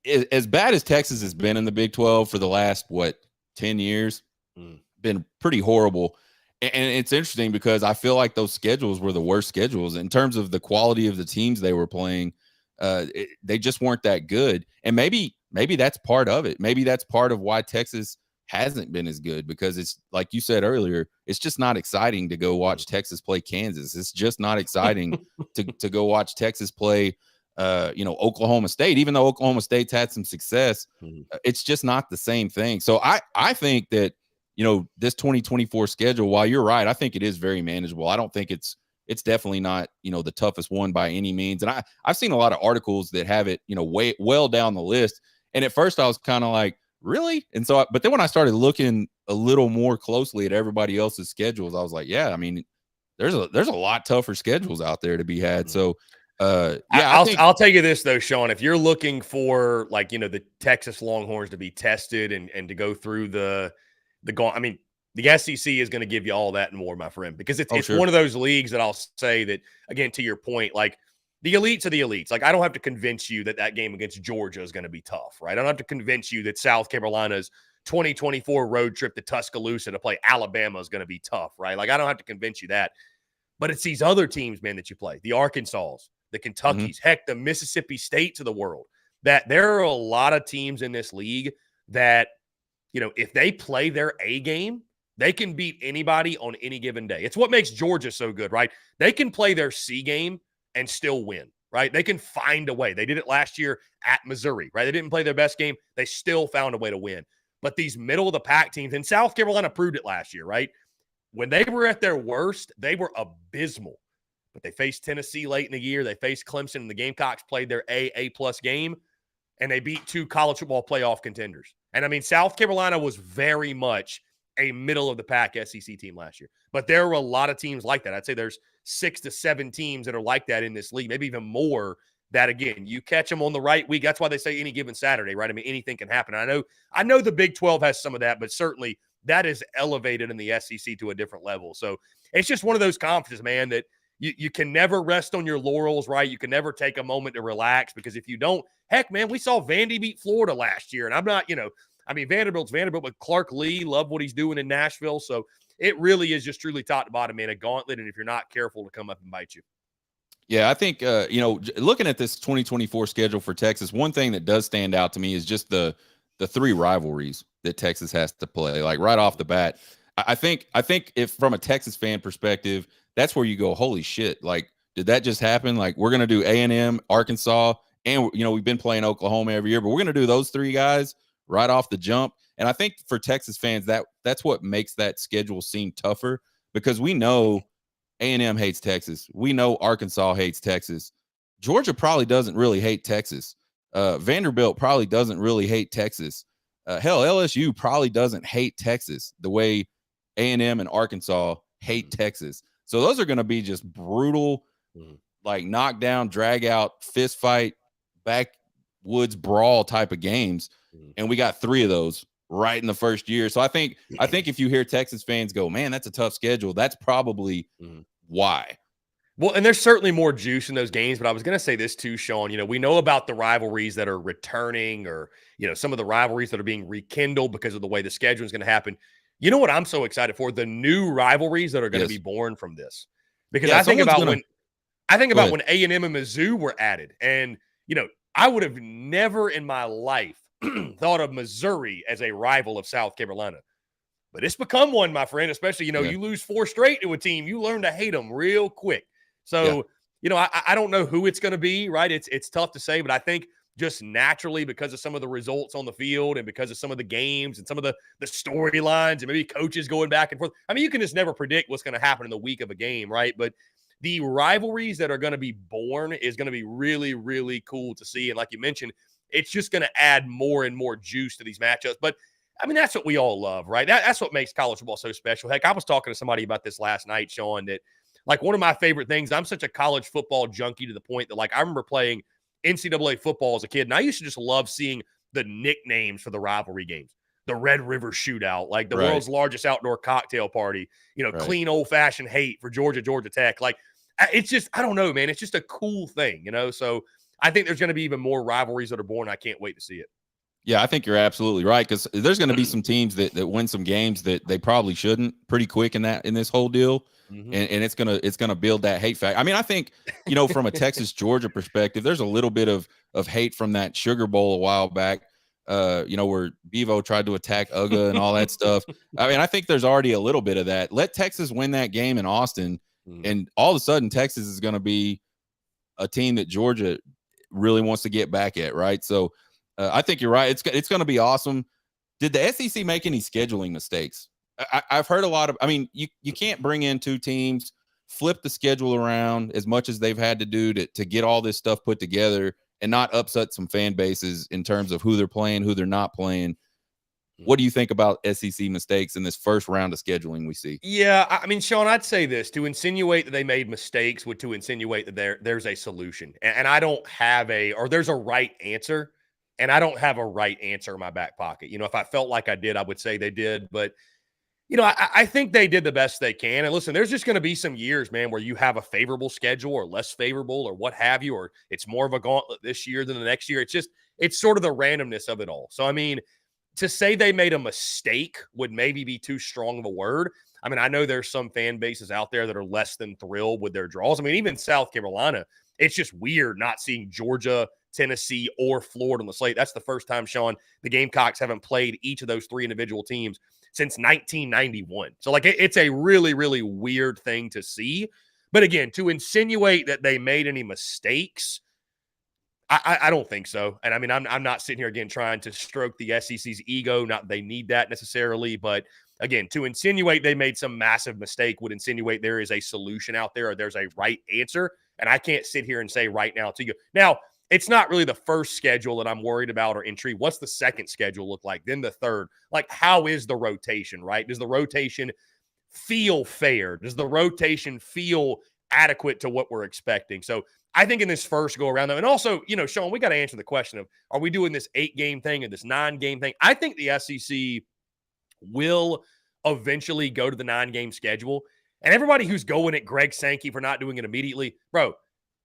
as bad as Texas has been in the Big 12 for the last 10 years, been pretty horrible. And it's interesting because I feel like those schedules were the worst schedules in terms of the quality of the teams they were playing. They just weren't that good. And maybe that's part of it. Maybe that's part of why Texas hasn't been as good, because it's like you said earlier, it's just not exciting to go watch Texas play Kansas. It's just not exciting to go watch Texas play Oklahoma State. Even though Oklahoma State's had some success, it's just not the same thing. So I think that, this 2024 schedule, while you're right, I think it is very manageable. I don't think it's definitely not, the toughest one by any means. And I've seen a lot of articles that have it, way well down the list. And at first I was kind of like, really? And so, but then when I started looking a little more closely at everybody else's schedules, I was like, yeah, I mean, there's a lot tougher schedules out there to be had. So, I'll tell you this though, Sean, if you're looking for the Texas Longhorns to be tested and to go through the SEC is going to give you all that and more, my friend, because it's sure. one of those leagues that I'll say that, again, to your point, like the elites are the elites. Like, I don't have to convince you that game against Georgia is going to be tough, right? I don't have to convince you that South Carolina's 2024 road trip to Tuscaloosa to play Alabama is going to be tough, right? Like, I don't have to convince you that. But it's these other teams, man, that you play, the Arkansas, the Kentuckys, heck, the Mississippi States of the world, that there are a lot of teams in this league that, if they play their A game, they can beat anybody on any given day. It's what makes Georgia so good, right? They can play their C game and still win, right? They can find a way. They did it last year at Missouri, right? They didn't play their best game. They still found a way to win. But these middle-of-the-pack teams, and South Carolina proved it last year, right? When they were at their worst, they were abysmal. But they faced Tennessee late in the year. They faced Clemson, and the Gamecocks played their A-plus game, and they beat 2 college football playoff contenders. And, I mean, South Carolina was very much a middle-of-the-pack SEC team last year. But there were a lot of teams like that. I'd say there's 6 to 7 teams that are like that in this league, maybe even more, that, again, you catch them on the right week. That's why they say any given Saturday, right? I mean, anything can happen. I know the Big 12 has some of that, but certainly that is elevated in the SEC to a different level. So it's just one of those conferences, man, that you can never rest on your laurels, right? You can never take a moment to relax, because if you don't, heck, man, we saw Vandy beat Florida last year. And I'm not, Vanderbilt's Vanderbilt, but Clark Lee, love what he's doing in Nashville. So it really is just truly top to bottom, man, a gauntlet. And if you're not careful, to come up and bite you. Yeah, I think, looking at this 2024 schedule for Texas, one thing that does stand out to me is just the 3 rivalries that Texas has to play, like right off the bat. I think if from a Texas fan perspective, that's where you go, holy shit, like, did that just happen? Like, we're going to do A&M, Arkansas, and, we've been playing Oklahoma every year, but we're going to do those 3 guys right off the jump. And I think for Texas fans, that's what makes that schedule seem tougher, because we know A&M hates Texas. We know Arkansas hates Texas. Georgia probably doesn't really hate Texas. Vanderbilt probably doesn't really hate Texas. Hell, LSU probably doesn't hate Texas the way A&M and Arkansas hate Texas. So those are going to be just brutal, like knockdown, drag out, fist fight, backwoods brawl type of games. And we got 3 of those right in the first year. So I think if you hear Texas fans go, man, that's a tough schedule, that's probably why. Well, and there's certainly more juice in those games, but I was going to say this too, Sean. We know about the rivalries that are returning, or, some of the rivalries that are being rekindled because of the way the schedule is going to happen. You know what I'm so excited for? The new rivalries that are going to be born from this. Because I think about when A&M and Mizzou were added, and, I would have never in my life thought of Missouri as a rival of South Carolina. But it's become one, my friend, especially, you lose 4 straight to a team, you learn to hate them real quick. So, I don't know who it's going to be, right? It's tough to say, but I think just naturally, because of some of the results on the field and because of some of the games and some of the storylines and maybe coaches going back and forth. I mean, you can just never predict what's going to happen in the week of a game, right? But the rivalries that are going to be born is going to be really, really cool to see. And like you mentioned, it's just going to add more and more juice to these matchups. But I mean, that's what we all love, right? That's what makes college football so special. Heck, I was talking to somebody about this last night, Sean, that like one of my favorite things, I'm such a college football junkie to the point that, like, I remember playing NCAA football as a kid, and I used to just love seeing the nicknames for the rivalry games. The Red River Shootout, like the world's largest outdoor cocktail party, clean old-fashioned hate for Georgia Tech. Like, it's just, I don't know, man. It's just a cool thing, So I think there's going to be even more rivalries that are born. I can't wait to see it. Yeah, I think you're absolutely right, because there's going to be some teams that win some games that they probably shouldn't pretty quick in this whole deal, and it's gonna build that hate factor. I mean, I think from a Texas Georgia perspective, there's a little bit of hate from that Sugar Bowl a while back, where Bevo tried to attack Uga and all that stuff. I mean, I think there's already a little bit of that. Let Texas win that game in Austin, and all of a sudden Texas is going to be a team that Georgia really wants to get back at, right? So I think you're right. It's going to be awesome. Did the SEC make any scheduling mistakes? I've heard a lot of. I mean, you can't bring in two teams, flip the schedule around as much as they've had to do to get all this stuff put together and not upset some fan bases in terms of who they're playing, who they're not playing. What do you think about SEC mistakes in this first round of scheduling we see? Yeah, I mean, Sean, I'd say this: to insinuate that they made mistakes would to insinuate that there's a solution, and I don't have there's a right answer, and I don't have a right answer in my back pocket. If I felt like I did, I would say they did, but I think they did the best they can. And listen, there's just going to be some years, man, where you have a favorable schedule or less favorable or what have you, or it's more of a gauntlet this year than the next year. It's sort of the randomness of it all. So, I mean, to say they made a mistake would maybe be too strong of a word. I mean, I know there's some fan bases out there that are less than thrilled with their draws. I mean, even South Carolina, it's just weird not seeing Georgia, Tennessee, or Florida on the slate. That's the first time, Sean, the Gamecocks haven't played each of those three individual teams since 1991. So, like, it's a really, really weird thing to see. But again, to insinuate that they made any mistakes, I don't think so. And I mean, I'm not sitting here again trying to stroke the SEC's ego. Not that they need that necessarily, but again, to insinuate they made some massive mistake would insinuate there is a solution out there or there's a right answer. And I can't sit here and say right now to you. Now, it's not really the first schedule that I'm worried about or intrigued. What's the second schedule look like? Then the third. Like, how is the rotation, right? Does the rotation feel fair? Does the rotation feel adequate to what we're expecting? So I think in this first go around, though, and also, Sean, we got to answer the question of, are we doing this 8-game thing or this 9-game thing? I think the SEC will eventually go to the 9-game schedule. And everybody who's going at Greg Sankey for not doing it immediately, bro,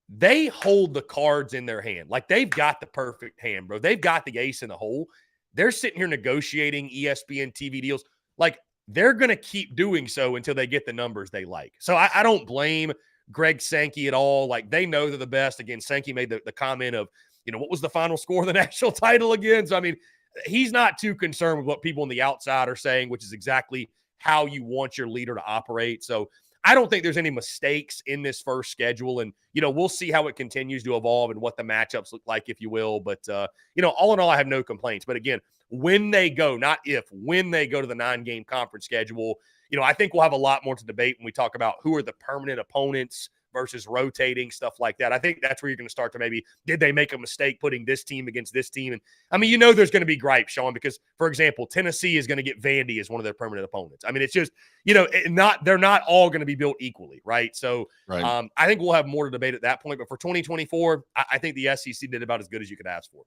they hold the cards in their hand. Like, they've got the perfect hand, bro. They've got the ace in the hole. They're sitting here negotiating ESPN TV deals. Like, they're going to keep doing so until they get the numbers they like. So I don't blame Greg Sankey at all. Like, they know they're the best. Again, Sankey made the comment of, what was the final score of the national title again? So, I mean, he's not too concerned with what people on the outside are saying, which is exactly how you want your leader to operate. So I don't think there's any mistakes in this first schedule. And, we'll see how it continues to evolve and what the matchups look like, if you will. But, all in all, I have no complaints. But again, when they go, not if, when they go to the 9-game conference schedule, I think we'll have a lot more to debate when we talk about who are the permanent opponents versus rotating, stuff like that. I think that's where you're going to start to maybe, did they make a mistake putting this team against this team? And I mean, there's going to be gripes, Sean, because, for example, Tennessee is going to get Vandy as one of their permanent opponents. I mean, it's just, they're not all going to be built equally, right? So right. I think we'll have more to debate at that point. But for 2024, I think the SEC did about as good as you could ask for.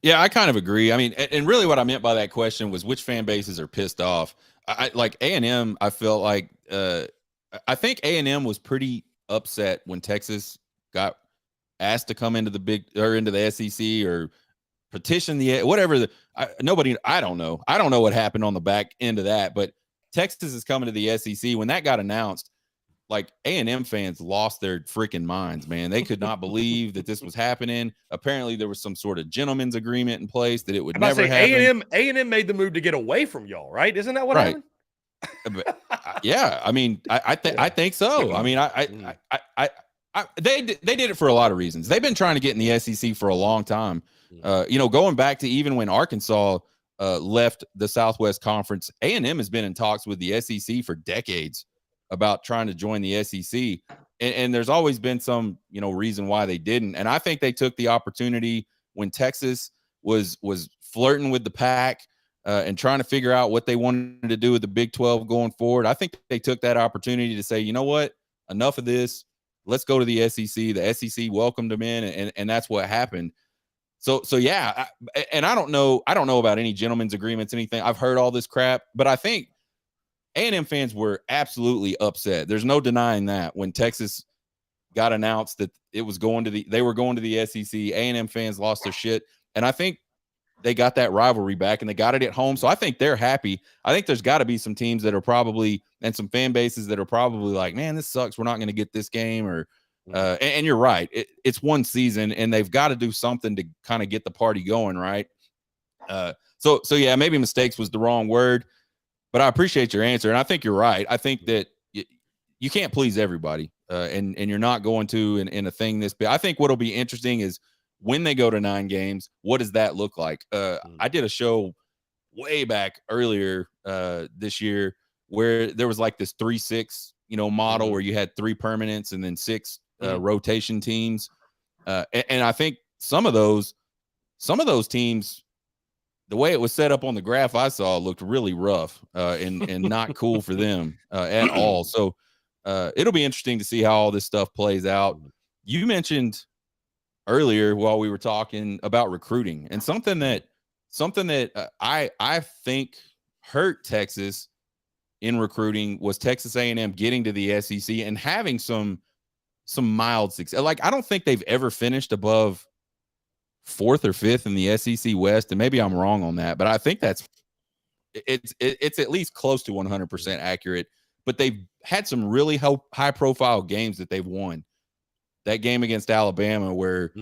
Yeah, I kind of agree. I mean, and really what I meant by that question was which fan bases are pissed off. I like A&M. I felt like I think A&M was pretty upset when Texas got asked to come into the SEC or petition the whatever. I don't know. I don't know what happened on the back end of that, but Texas is coming to the SEC. When that got announced, like, A&M fans lost their freaking minds, man. They could not believe that this was happening. Apparently, there was some sort of gentleman's agreement in place that it would never happen. A&M made the move to get away from y'all, right? Isn't that what happened? But, yeah, I mean, I think so. I mean, they did it for a lot of reasons. They've been trying to get in the SEC for a long time. Going back to even when Arkansas left the Southwest Conference, A&M has been in talks with the SEC for decades about trying to join the SEC. And there's always been some, reason why they didn't. And I think they took the opportunity when Texas was flirting with the pack and trying to figure out what they wanted to do with the Big 12 going forward. I think they took that opportunity to say, you know what, enough of this. Let's go to the SEC. The SEC welcomed them in, and that's what happened. So yeah, I don't know about any gentleman's agreements, anything. I've heard all this crap, but I think A&M fans were absolutely upset. There's no denying that when Texas got announced that they were going to the SEC. A&M fans lost their shit, and I think they got that rivalry back, and they got it at home. So I think they're happy. I think there's got to be some teams that are probably, and some fan bases that are probably like, man, this sucks. We're not going to get this game. Or, and you're right. It's one season, and they've got to do something to kind of get the party going, right? So yeah, maybe mistakes was the wrong word, but I appreciate your answer, and I think you're right. I think that you can't please everybody, and you're not going to in a thing this big. I think what'll be interesting is when they go to 9 games, what does that look like? I did a show way back earlier this year where there was like this 3-6 model where you had 3 permanents and then 6 rotation teams, and I think some of those teams, the way it was set up on the graph I saw, looked really rough and not cool for them at all. So it'll be interesting to see how all this stuff plays out. You mentioned earlier while we were talking about recruiting, and something that I think hurt Texas in recruiting was Texas A&M getting to the SEC and having some mild success. Like, I don't think they've ever finished above 4th or 5th in the SEC West, and maybe I'm wrong on that, but I think it's at least close to 100% accurate. But they've had some really high profile games that they've won. That game against Alabama where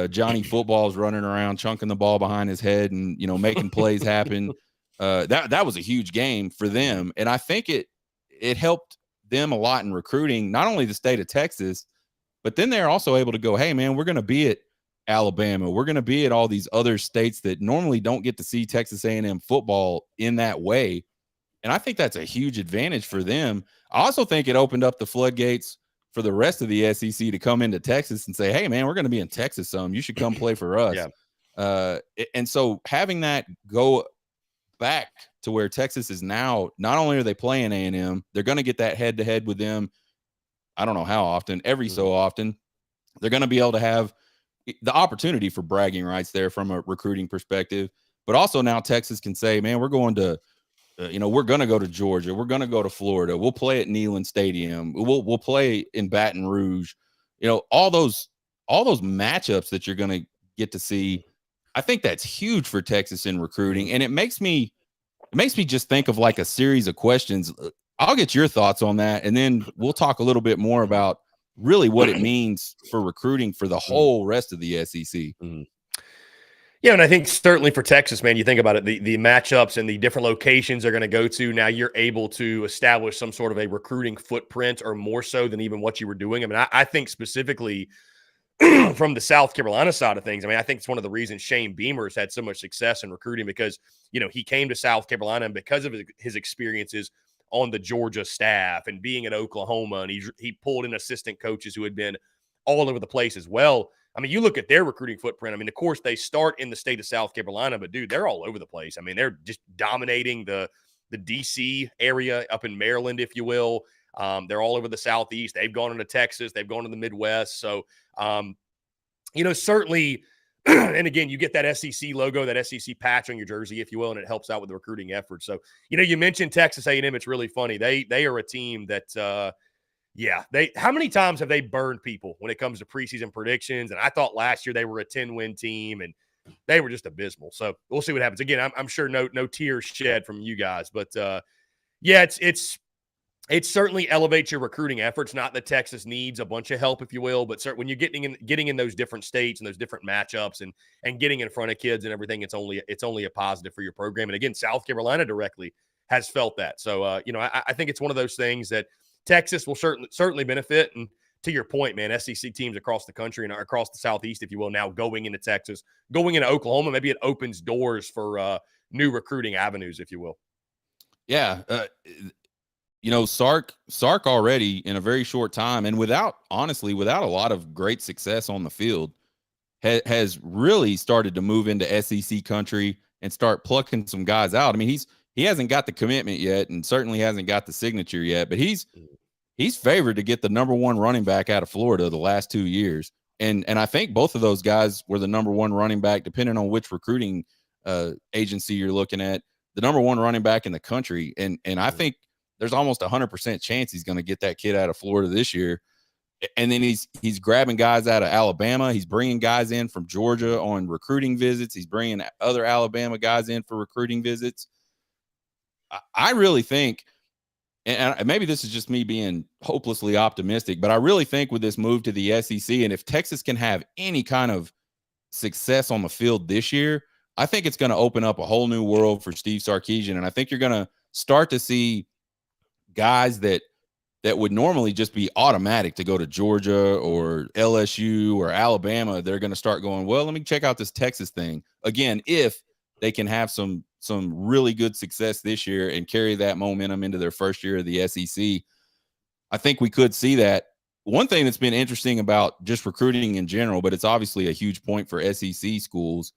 Johnny Football's running around chunking the ball behind his head and making plays happen. That was a huge game for them, and I think it helped them a lot in recruiting, not only the state of Texas, but then they're also able to go, hey man, we're going to be at Alabama, we're going to be at all these other states that normally don't get to see Texas A&M football in that way. And I think that's a huge advantage for them. I also think it opened up the floodgates for the rest of the SEC to come into Texas and say, hey man, we're going to be in Texas some, you should come play for us. And so having that go back to where Texas is now, not only are they playing A&M, they're going to get that head to head with them. I don't know how often, every so often. They're going to be able to have the opportunity for bragging rights there from a recruiting perspective. But also now Texas can say, man, we're going to, we're going to go to Georgia. We're going to go to Florida. We'll play at Neyland Stadium. We'll play in Baton Rouge. All those matchups that you're going to get to see. I think that's huge for Texas in recruiting. And it makes me just think of like a series of questions. I'll get your thoughts on that, and then we'll talk a little bit more about really what it means for recruiting for the whole rest of the SEC. Yeah, and I think certainly for Texas, man, you think about it, the matchups and the different locations they're going to go to. Now you're able to establish some sort of a recruiting footprint, or more so than even what you were doing. I mean, I think specifically from the South Carolina side of things, I mean, I think it's one of the reasons Shane Beamer's had so much success in recruiting, because, he came to South Carolina, and because of his experiences on the Georgia staff and being at Oklahoma, and he pulled in assistant coaches who had been all over the place as well. I mean, you look at their recruiting footprint. I mean, of course, they start in the state of South Carolina, but dude, they're all over the place. I mean, they're just dominating the DC area up in Maryland, if you will. They're all over the Southeast. They've gone into Texas. They've gone to the Midwest. So, certainly, and again, you get that SEC logo, that SEC patch on your jersey, if you will, and it helps out with the recruiting effort. So, you mentioned Texas A&M. It's really funny. They are a team that, how many times have they burned people when it comes to preseason predictions? And I thought last year they were a 10-win team, and they were just abysmal. So we'll see what happens. Again, I'm sure no tears shed from you guys, but it certainly elevates your recruiting efforts. Not that Texas needs a bunch of help, if you will, but when you're getting in those different states and those different matchups and getting in front of kids and everything, it's only a positive for your program. And again, South Carolina directly has felt that. So I think it's one of those things that Texas will certainly benefit. And to your point, man, SEC teams across the country and across the Southeast, if you will, now going into Texas, going into Oklahoma, maybe it opens doors for new recruiting avenues, if you will. Yeah. Sark already in a very short time, and without a lot of great success on the field, has really started to move into SEC country and start plucking some guys out. I mean, he hasn't got the commitment yet, and certainly hasn't got the signature yet, but he's favored to get the number 1 running back out of Florida the last 2 years. And I think both of those guys were the number 1 running back, depending on which recruiting agency you're looking at, the number 1 running back in the country. And I think there's almost 100% chance he's going to get that kid out of Florida this year. And then he's grabbing guys out of Alabama. He's bringing guys in from Georgia on recruiting visits. He's bringing other Alabama guys in for recruiting visits. I really think, and maybe this is just me being hopelessly optimistic, but I really think with this move to the SEC, and if Texas can have any kind of success on the field this year, I think it's going to open up a whole new world for Steve Sarkisian. And I think you're going to start to see guys that would normally just be automatic to go to Georgia or LSU or Alabama. They're going to start going, well, let me check out this Texas thing again. If they can have some really good success this year and carry that momentum into their first year of the SEC, I think we could see that. One thing that's been interesting about just recruiting in general, but it's obviously a huge point for SEC schools,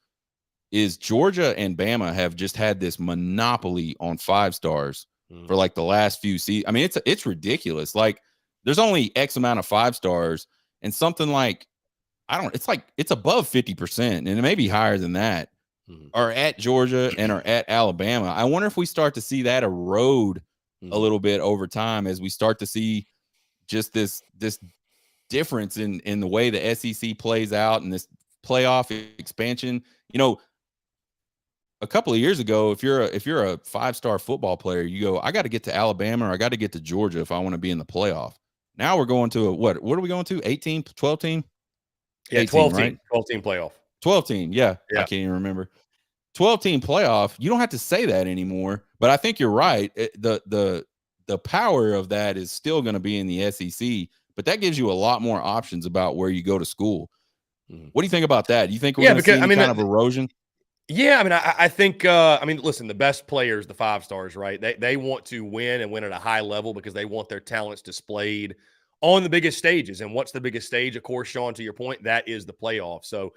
is Georgia and Bama have just had this monopoly on 5 stars for like the last few seasons. I mean, it's ridiculous. Like there's only X amount of 5 stars, and something like, it's above 50%, and it may be higher than that, are at Georgia and are at Alabama. I wonder if we start to see that erode a little bit over time as we start to see just this difference in the way the SEC plays out and this playoff expansion. You know, a couple of years ago, if you're a 5-star football player, you go, I got to get to Alabama or I got to get to Georgia if I want to be in the playoff. Now we're going to what are we going to? 18, 12 team? Yeah, 18, 12 right? team, 12 team playoff. 12 team, yeah. I can't even remember. 12 team playoff. You don't have to say that anymore, but I think you're right. The power of that is still going to be in the SEC, but that gives you a lot more options about where you go to school. What do you think about that? Do you think we're going to see any kind of erosion? Yeah, I mean, I think, listen, the best players, the 5 stars, right? They want to win and win at a high level because they want their talents displayed on the biggest stages. And what's the biggest stage? Of course, Sean, to your point, that is the playoff. So,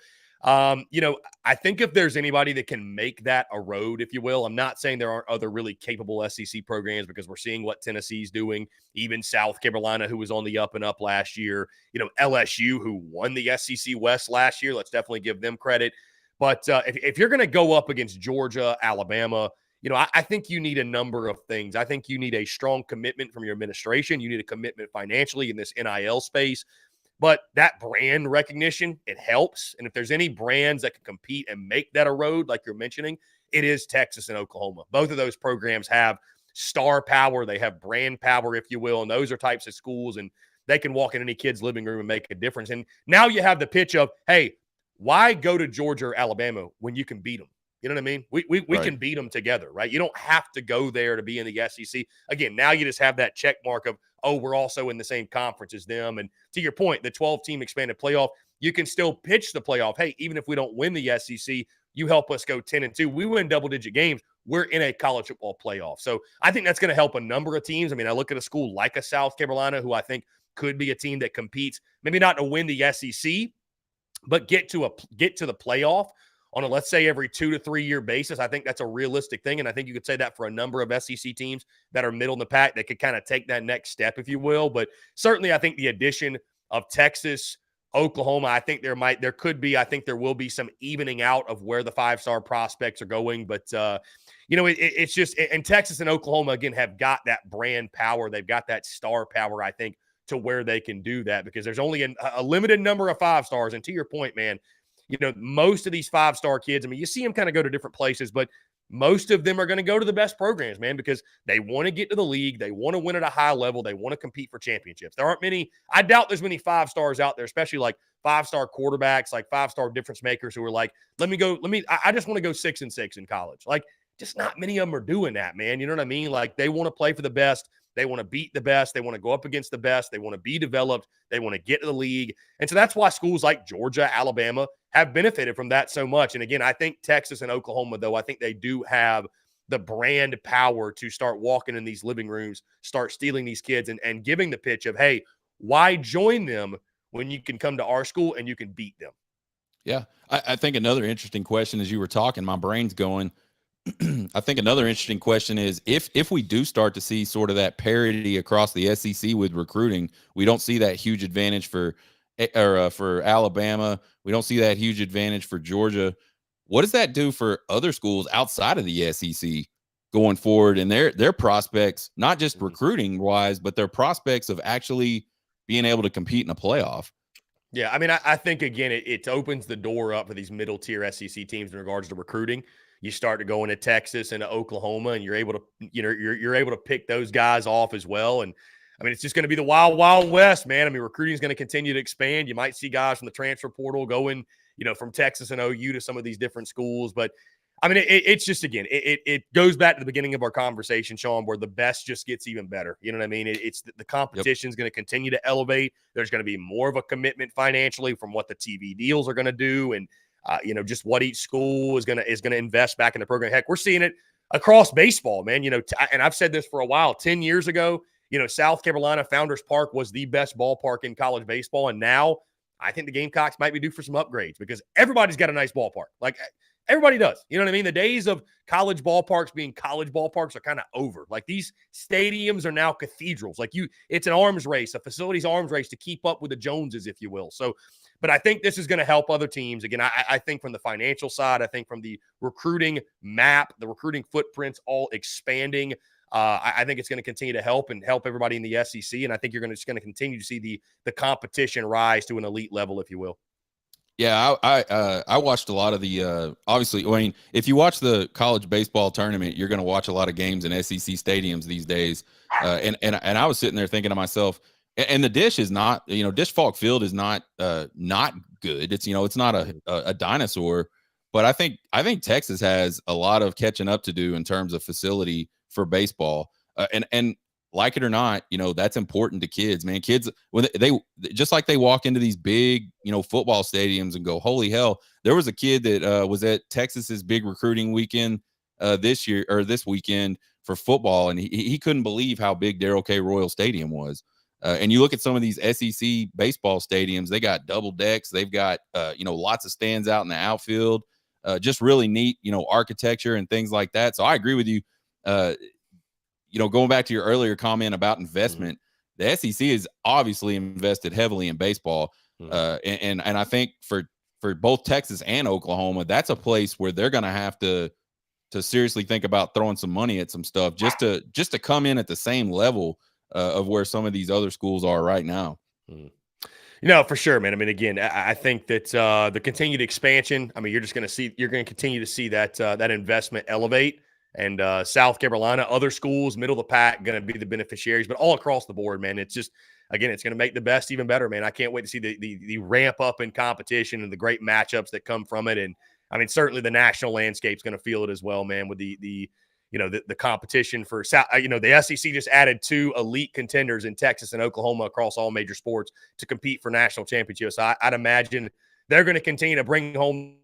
I think if there's anybody that can make that erode, if you will, I'm not saying there aren't other really capable SEC programs because we're seeing what Tennessee's doing, even South Carolina, who was on the up and up last year, LSU, who won the SEC West last year. Let's definitely give them credit. But if you're going to go up against Georgia, Alabama, I think you need a number of things. I think you need a strong commitment from your administration. You need a commitment financially in this NIL space. But that brand recognition, it helps. And if there's any brands that can compete and make that erode, like you're mentioning, it is Texas and Oklahoma. Both of those programs have star power. They have brand power, if you will. And those are types of schools. And they can walk in any kid's living room and make a difference. And now you have the pitch of, hey, why go to Georgia or Alabama when you can beat them? You know what I mean? We can beat them together, right? You don't have to go there to be in the SEC. Again, now you just have that check mark of, oh, we're also in the same conference as them. And to your point, the 12-team expanded playoff, you can still pitch the playoff. Hey, even if we don't win the SEC, you help us go 10-2. We win double-digit games. We're in a college football playoff. So I think that's going to help a number of teams. I mean, I look at a school like a South Carolina, who I think could be a team that competes, maybe not to win the SEC, but get to the playoff on a, let's say, every 2 to 3 year basis. I think that's a realistic thing. And I think you could say that for a number of SEC teams that are middle in the pack that could kind of take that next step, if you will. But certainly I think the addition of Texas, Oklahoma, I think there will be some evening out of where the 5-star prospects are going. But, it's just, and Texas and Oklahoma, again, have got that brand power. They've got that star power, I think, to where they can do that because there's only a limited number of 5 stars. And to your point, man, most of these 5-star kids, I mean, you see them kind of go to different places, but most of them are going to go to the best programs, man, because they want to get to the league. They want to win at a high level. They want to compete for championships. There aren't many, I doubt there's many 5 stars out there, especially like 5-star quarterbacks, like 5-star difference makers who are like, I just want to go 6-6 in college. Like, just not many of them are doing that, man. You know what I mean? Like, they want to play for the best. They want to beat the best. They want to go up against the best. They want to be developed. They want to get to the league. And so that's why schools like Georgia, Alabama have benefited from that so much. And again, I think Texas and Oklahoma, though, I think they do have the brand power to start walking in these living rooms, start stealing these kids and giving the pitch of, hey, why join them when you can come to our school and you can beat them? Yeah. I think another interesting question as you were talking, my brain's going, I think another interesting question is if we do start to see sort of that parity across the SEC with recruiting, we don't see that huge advantage for Alabama. We don't see that huge advantage for Georgia. What does that do for other schools outside of the SEC going forward and their prospects, not just recruiting wise, but their prospects of actually being able to compete in a playoff. Yeah, I mean, I think again, it opens the door up for these middle tier SEC teams in regards to recruiting. You start to go into Texas and Oklahoma, and you're able to, you're able to pick those guys off as well. And I mean, it's just going to be the wild, wild west, man. I mean, recruiting is going to continue to expand. You might see guys from the transfer portal going, from Texas and OU to some of these different schools, but I mean, it's just again, it goes back to the beginning of our conversation, Sean, where the best just gets even better. You know what I mean? It's the competition is going to continue to elevate. There's going to be more of a commitment financially from what the TV deals are going to do, and just what each school is going to invest back in the program. Heck, we're seeing it across baseball, man. And I've said this for a while. 10 years ago, South Carolina Founders Park was the best ballpark in college baseball, and now I think the Gamecocks might be due for some upgrades because everybody's got a nice ballpark. Like, everybody does. You know what I mean? The days of college ballparks being college ballparks are kind of over. Like, these stadiums are now cathedrals. Like, it's an arms race, a facilities arms race to keep up with the Joneses, if you will. So, but I think this is going to help other teams. Again, I think from the financial side, I think from the recruiting map, the recruiting footprints all expanding. I think it's going to continue to help everybody in the SEC. And I think you're just going to continue to see the competition rise to an elite level, if you will. Yeah, I watched a lot of the obviously. I mean, if you watch the college baseball tournament, you're going to watch a lot of games in SEC stadiums these days. And I was sitting there thinking to myself, and the dish is not, Dish Falk Field is not good. It's it's not a dinosaur, but I think Texas has a lot of catching up to do in terms of facility for baseball. And like it or not, that's important to kids, man. Kids, when they just like they walk into these big, football stadiums and go, holy hell. There was a kid that was at Texas's big recruiting weekend this weekend for football, and he couldn't believe how big Darrell K. Royal Stadium was. And you look at some of these SEC baseball stadiums, they got double decks. They've got, lots of stands out in the outfield, just really neat, architecture and things like that. So I agree with you. Going back to your earlier comment about investment, the SEC is obviously invested heavily in baseball. And I think for both Texas and Oklahoma, that's a place where they're going to have to seriously think about throwing some money at some stuff just to come in at the same level of where some of these other schools are right now. For sure, man. I mean, again, I think that the continued expansion, I mean, you're going to continue to see that investment elevate. And South Carolina, other schools, middle of the pack, going to be the beneficiaries, but all across the board, man. It's just, again, it's going to make the best even better, man. I can't wait to see the ramp up in competition and the great matchups that come from it. And I mean, certainly the national landscape is going to feel it as well, man, with the competition for South. The SEC just added 2 elite contenders in Texas and Oklahoma across all major sports to compete for national championships. So I'd imagine they're going to continue to bring home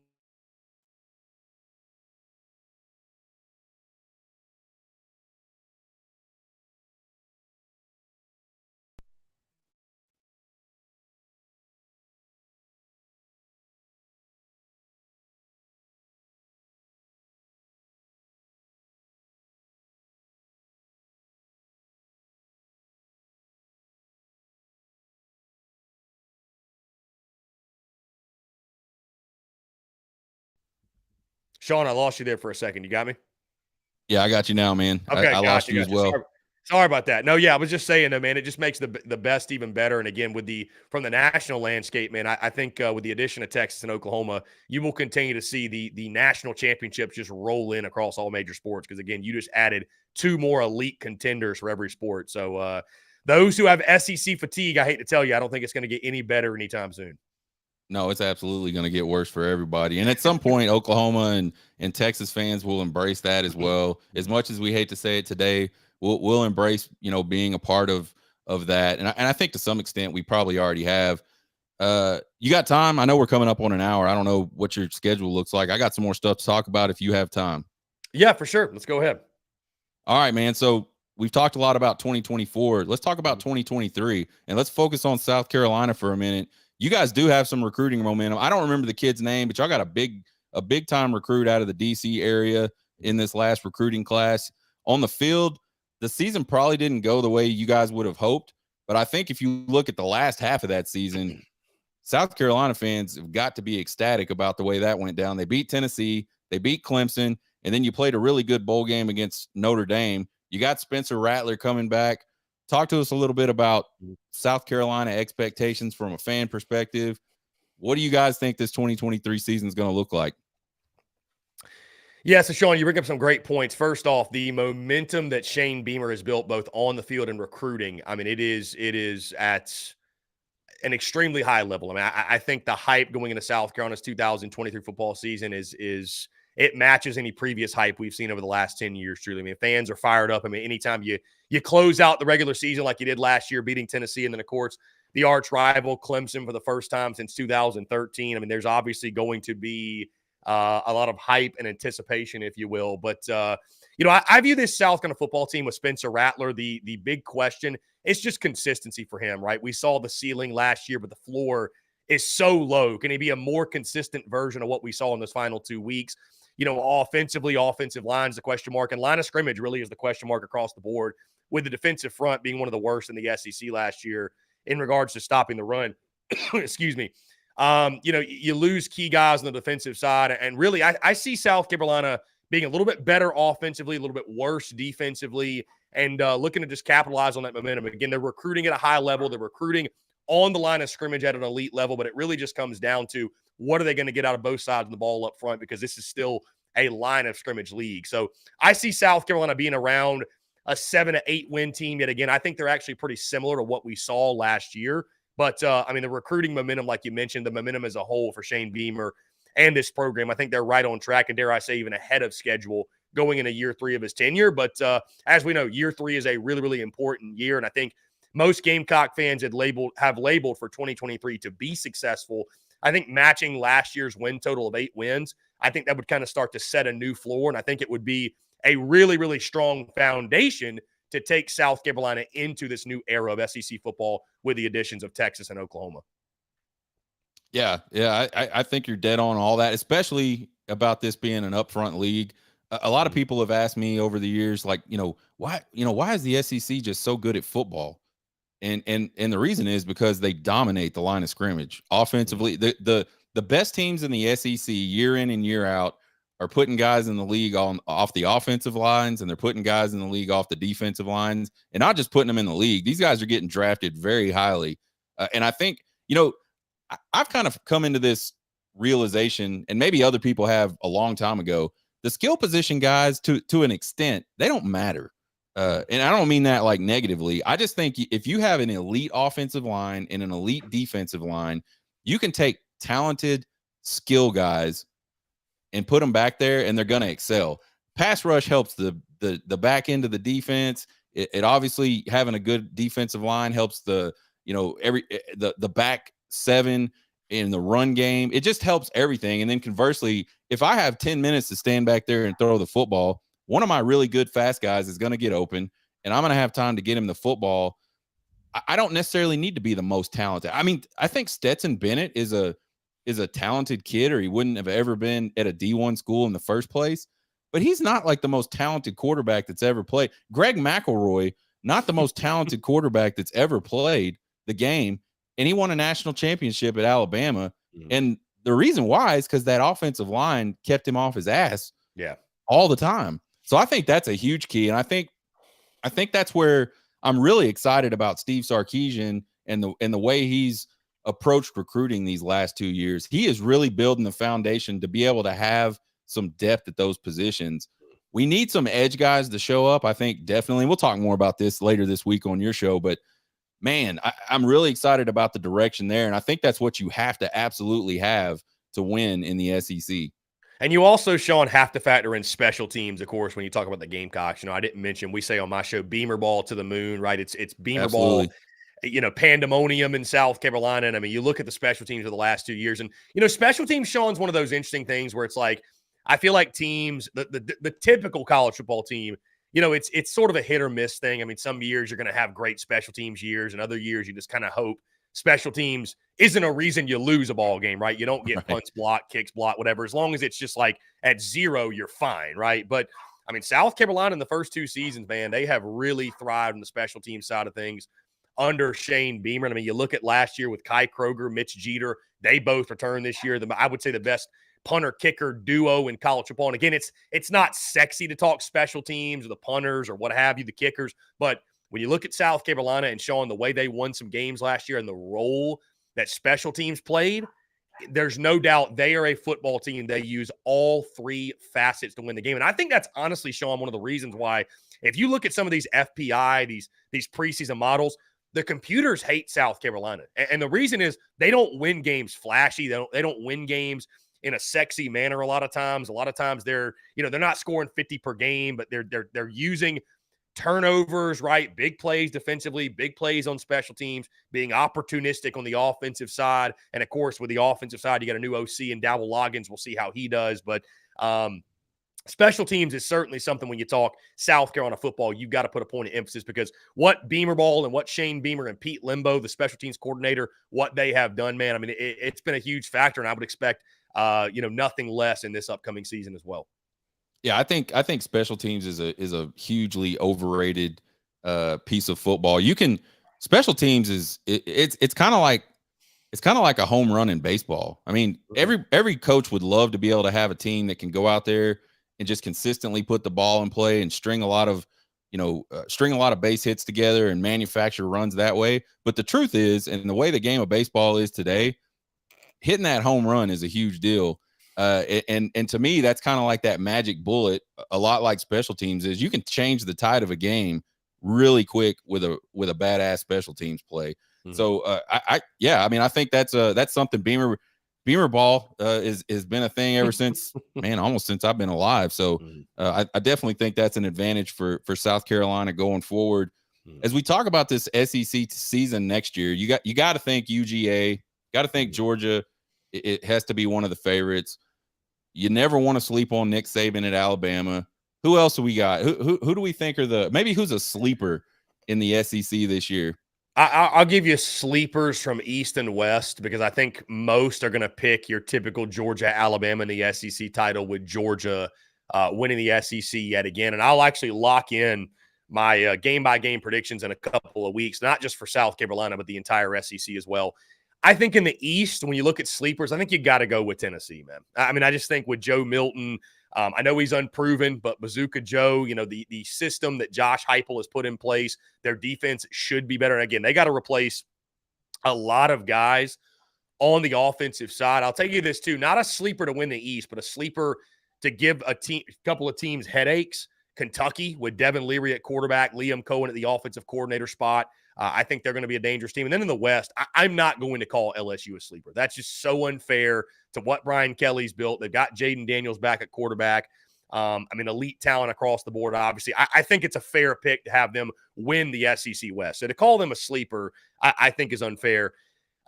Sean, I lost you there for a second. You got me? Yeah, I got you now, man. Okay, I lost you as well. Sorry about that. No, yeah, I was just saying, though, man, it just makes the best even better. And again, from the national landscape, man, I think with the addition of Texas and Oklahoma, you will continue to see the national championships just roll in across all major sports because, again, you just added 2 more elite contenders for every sport. So those who have SEC fatigue, I hate to tell you, I don't think it's going to get any better anytime soon. No, it's absolutely going to get worse for everybody. And at some point, Oklahoma and Texas fans will embrace that as well. As much as we hate to say it today, we'll embrace, being a part of that. And I think to some extent we probably already have. You got time? I know we're coming up on an hour. I don't know what your schedule looks like. I got some more stuff to talk about if you have time. Yeah, for sure. Let's go ahead. All right, man. So we've talked a lot about 2024. Let's talk about 2023, and let's focus on South Carolina for a minute. You guys do have some recruiting momentum. I don't remember the kid's name, but y'all got a big time recruit out of the DC area in this last recruiting class. On the field, the season probably didn't go the way you guys would have hoped, but I think if you look at the last half of that season, South Carolina fans have got to be ecstatic about the way that went down. They beat Tennessee, they beat Clemson, and then you played a really good bowl game against Notre Dame. You got Spencer Rattler coming back talk to us a little bit about South Carolina expectations from a fan perspective. What do you guys think this 2023 season is going to look like? Yeah, so Sean, you bring up some great points. First off, the momentum that Shane Beamer has built both on the field and recruiting. I mean, it is at an extremely high level. I mean, I think the hype going into South Carolina's 2023 football season is it matches any previous hype we've seen over the last 10 years. Truly, I mean, fans are fired up. I mean, anytime you close out the regular season like you did last year, beating Tennessee, and then of course the arch rival Clemson for the first time since 2013. I mean, there's obviously going to be a lot of hype and anticipation, if you will. But I view this South Carolina football team with Spencer Rattler. The big question, it's just consistency for him, right? We saw the ceiling last year, but the floor is so low. Can he be a more consistent version of what we saw in those final 2 weeks? Offensively, offensive line's the question mark, and line of scrimmage really is the question mark across the board, with the defensive front being one of the worst in the SEC last year in regards to stopping the run. Excuse me. You lose key guys on the defensive side, and really, I see South Carolina being a little bit better offensively, a little bit worse defensively, and looking to just capitalize on that momentum. Again, they're recruiting at a high level. They're recruiting on the line of scrimmage at an elite level, but it really just comes down to what are they going to get out of both sides of the ball up front, because this is still a line of scrimmage league. So I see South Carolina being around a 7 to 8 win team. Yet again, I think they're actually pretty similar to what we saw last year. But, the recruiting momentum, like you mentioned, the momentum as a whole for Shane Beamer and this program, I think they're right on track, and dare I say even ahead of schedule going into year 3 of his tenure. But as we know, year 3 is a really, really important year, and I think most Gamecock fans have labeled for 2023 to be successful. I think matching last year's win total of 8 wins, I think that would kind of start to set a new floor, and I think it would be a really, really strong foundation to take South Carolina into this new era of SEC football with the additions of Texas and Oklahoma. Yeah, I think you're dead on all that, especially about this being an upfront league. A lot of people have asked me over the years, like, why is the SEC just so good at football? And the reason is because they dominate the line of scrimmage offensively. The best teams in the SEC year in and year out are putting guys in the league off the offensive lines, and they're putting guys in the league off the defensive lines, and not just putting them in the league. These guys are getting drafted very highly. And I think, I've kind of come into this realization, and maybe other people have a long time ago, the skill position guys to an extent, they don't matter. And I don't mean that like negatively. I just think if you have an elite offensive line and an elite defensive line, you can take talented skill guys and put them back there, and they're going to excel. Pass rush helps the back end of the defense. It obviously, having a good defensive line helps the back 7 in the run game. It just helps everything. And then conversely, if I have 10 minutes to stand back there and throw the football, one of my really good fast guys is going to get open, and I'm going to have time to get him the football. I don't necessarily need to be the most talented. I mean, I think Stetson Bennett is a talented kid, or he wouldn't have ever been at a D1 school in the first place. But he's not like the most talented quarterback that's ever played. Greg McElroy, not the most talented quarterback that's ever played the game, and he won a national championship at Alabama. And the reason why is because that offensive line kept him off his ass all the time. So I think that's a huge key. And I think that's where I'm really excited about Steve Sarkisian and the way he's approached recruiting these last 2 years. He is really building the foundation to be able to have some depth at those positions. We need some edge guys to show up, I think, definitely. We'll talk more about this later this week on your show, but man, I'm really excited about the direction there. And I think that's what you have to absolutely have to win in the SEC. And you also, Sean, have to factor in special teams, of course, when you talk about the Gamecocks. I didn't mention, we say on my show, Beamer ball to the moon, right? It's Beamer Absolutely. ball, pandemonium in South Carolina. And I mean, you look at the special teams of the last 2 years, and, special teams, Sean's one of those interesting things where it's like, I feel like teams, the typical college football team, it's sort of a hit or miss thing. I mean, some years you're going to have great special teams years, and other years you just kind of hope special teams isn't a reason you lose a ball game, right? You don't get punts blocked, kicks blocked, whatever. As long as it's just like at 0, you're fine, right? But I mean, South Carolina in the first 2 seasons, man, they have really thrived on the special team side of things under Shane Beamer. I mean, you look at last year with Kai Kroger, Mitch Jeter, they both returned this year. I would say the best punter kicker duo in college football. And again, it's not sexy to talk special teams or the punters or what have you, the kickers, but when you look at South Carolina and showing the way they won some games last year and the role that special teams played, there's no doubt they are a football team. They use all three facets to win the game. And I think that's honestly, Sean, one of the reasons why, if you look at some of these FPI, these preseason models, the computers hate South Carolina. And the reason is they don't win games flashy. They don't win games in a sexy manner a lot of times. A lot of times they're not scoring 50 per game, but they're using turnovers, right? Big plays defensively, big plays on special teams, being opportunistic on the offensive side. And of course, with the offensive side, you got a new OC and Dowell Loggins. We'll see how he does. But special teams is certainly something when you talk South Carolina football, you've got to put a point of emphasis, because what Beamer Ball and what Shane Beamer and Pete Limbo, the special teams coordinator, what they have done, man, I mean, it's been a huge factor, and I would expect, nothing less in this upcoming season as well. Yeah, I think special teams is a hugely overrated piece of football. Special teams it's kind of like a home run in baseball. I mean, every coach would love to be able to have a team that can go out there and just consistently put the ball in play and string a lot of base hits together and manufacture runs that way. But the truth is, and the way the game of baseball is today, hitting that home run is a huge deal. And to me, that's kind of like that magic bullet, a lot like special teams is. You can change the tide of a game really quick with a badass special teams play. Mm-hmm. So I think that's something Beamer Ball has been a thing ever since, man, almost since I've been alive. So I definitely think that's an advantage for South Carolina going forward. As we talk about this SEC season next year, you got to think UGA, got to think Georgia. It has to be one of the favorites. You never want to sleep on Nick Saban at Alabama. Who else do we got? Who do we think are who's a sleeper in the SEC this year? I'll give you sleepers from East and West, because I think most are going to pick your typical Georgia, Alabama in the SEC title, with Georgia winning the SEC yet again. And I'll actually lock in my game-by-game predictions in a couple of weeks, not just for South Carolina, but the entire SEC as well. I think in the East, when you look at sleepers, I think you got to go with Tennessee, man. I mean, I just think with Joe Milton, I know he's unproven, but Bazooka Joe, the system that Josh Heupel has put in place, their defense should be better. And again, they got to replace a lot of guys on the offensive side. I'll tell you this too, not a sleeper to win the East, but a sleeper to give a couple of teams headaches. Kentucky with Devin Leary at quarterback, Liam Cohen at the offensive coordinator spot. I think they're going to be a dangerous team. And then in the West, I'm not going to call LSU a sleeper. That's just so unfair to what Brian Kelly's built. They've got Jaden Daniels back at quarterback. Elite talent across the board, obviously. I think it's a fair pick to have them win the SEC West. So to call them a sleeper, I think is unfair.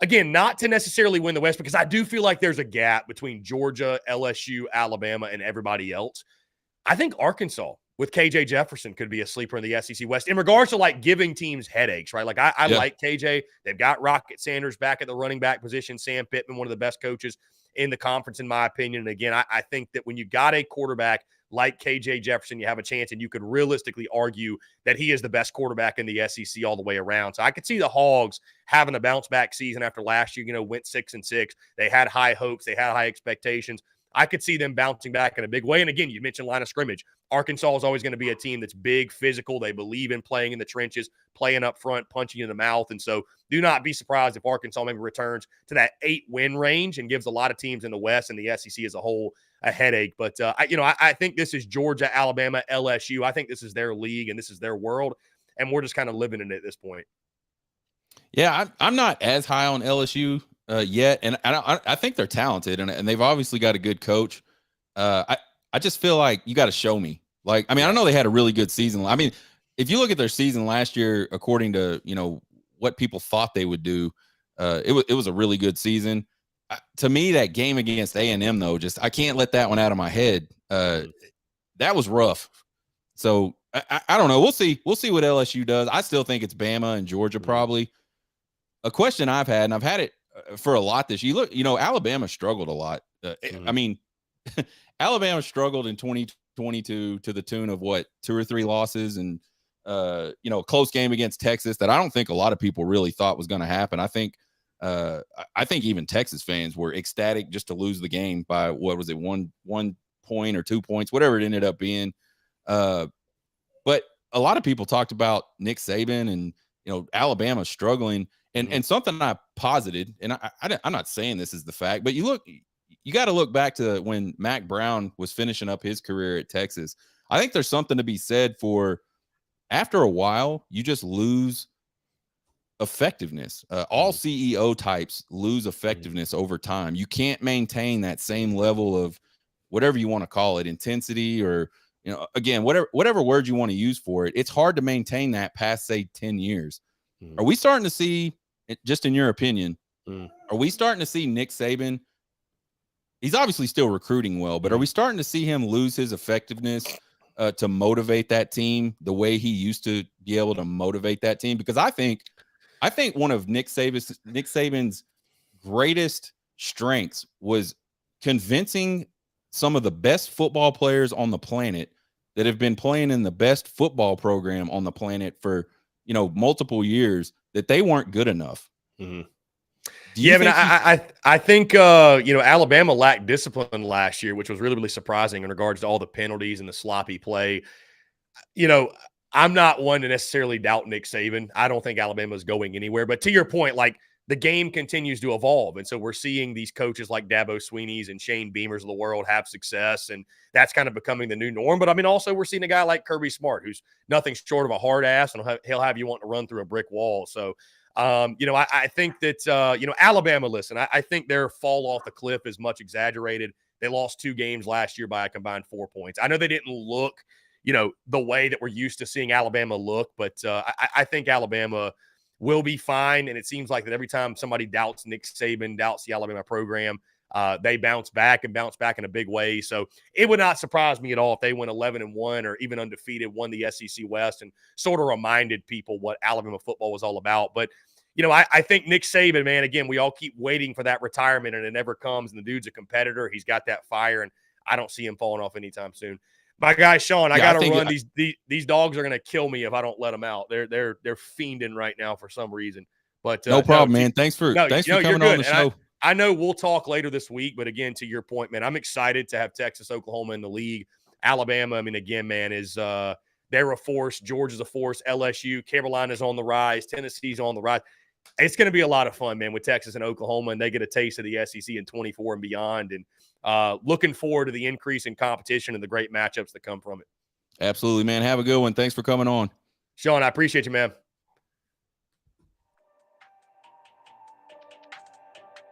Again, not to necessarily win the West, because I do feel like there's a gap between Georgia, LSU, Alabama, and everybody else. I think Arkansas with KJ Jefferson could be a sleeper in the SEC West in regards to like giving teams headaches, right? Like I like KJ. They've got Rocket Sanders back at the running back position. Sam Pittman, one of the best coaches in the conference, in my opinion. And again, I think that when you got a quarterback like KJ Jefferson, you have a chance, and you could realistically argue that he is the best quarterback in the SEC all the way around. So I could see the Hogs having a bounce back season after last year, went 6-6. They had high hopes. They had high expectations. I could see them bouncing back in a big way. And again, you mentioned line of scrimmage. Arkansas is always going to be a team that's big, physical. They believe in playing in the trenches, playing up front, punching in the mouth. And so do not be surprised if Arkansas maybe returns to that 8-win range and gives a lot of teams in the West and the SEC as a whole a headache. But, I think this is Georgia, Alabama, LSU. I think this is their league and this is their world. And we're just kind of living in it at this point. Yeah, I'm not as high on LSU yet, and I think they're talented, and they've obviously got a good coach. I just feel like you got to show me. Like, I mean, I know they had a really good season. I mean, if you look at their season last year, according to what people thought they would do, it was a really good season. To me, that game against A&M though, I can't let that one out of my head. That was rough. So I don't know. We'll see what LSU does. I still think it's Bama and Georgia probably. A question I've had, and I've had it for a lot this year. Look, Alabama struggled a lot. I mean, Alabama struggled in 2022 to the tune of 2 or 3 losses, and a close game against Texas that I don't think a lot of people really thought was going to happen. I think even Texas fans were ecstatic just to lose the game by what was it, 1 point or 2 points, whatever it ended up being. But a lot of people talked about Nick Saban and, Alabama struggling. And something I posited, and I'm not saying this is the fact, but you got to look back to when Mac Brown was finishing up his career at Texas. I think there's something to be said for after a while, you just lose effectiveness. All CEO types lose effectiveness over time. You can't maintain that same level of whatever you want to call it, intensity, or, again, whatever word you want to use for it. It's hard to maintain that past, say, 10 years. Are we starting to see, just in your opinion, are we starting to see Nick Saban? He's obviously still recruiting well, but are we starting to see him lose his effectiveness to motivate that team the way he used to be able to motivate that team? Because I think one of Nick Saban's greatest strengths was convincing some of the best football players on the planet that have been playing in the best football program on the planet for, multiple years, that they weren't good enough. Yeah, I think Alabama lacked discipline last year, which was really, really surprising in regards to all the penalties and the sloppy play. I'm not one to necessarily doubt Nick Saban. I don't think Alabama is going anywhere. But to your point, like, the game continues to evolve. And so we're seeing these coaches like Dabo Swinney's and Shane Beamers of the world have success. And that's kind of becoming the new norm. But I mean, also we're seeing a guy like Kirby Smart, who's nothing short of a hard ass, and he'll have you wanting to run through a brick wall. So, I think that, Alabama, listen, I think their fall off the cliff is much exaggerated. They lost 2 games last year by a combined 4 points. I know they didn't look, the way that we're used to seeing Alabama look, but I think Alabama will be fine. And it seems like that every time somebody doubts Nick Saban, doubts the Alabama program, they bounce back in a big way. So it would not surprise me at all if they went 11-1 or even undefeated, won the SEC West, and sort of reminded people what Alabama football was all about. But, I think Nick Saban, man, again, we all keep waiting for that retirement and it never comes. And the dude's a competitor. He's got that fire, and I don't see him falling off anytime soon. My guy, Sean, I got to run. These dogs are going to kill me if I don't let them out. They're fiending right now for some reason. But no problem, man. Thanks for coming on the show. I know we'll talk later this week, but again, to your point, man, I'm excited to have Texas, Oklahoma in the league. Alabama, I mean, again, man, is they're a force. Georgia's a force. LSU, Carolina's on the rise. Tennessee's on the rise. It's going to be a lot of fun, man, with Texas and Oklahoma, and they get a taste of the SEC in 24 and beyond. And looking forward to the increase in competition and the great matchups that come from it. Absolutely, man. Have a good one. Thanks for coming on. Sean, I appreciate you, man.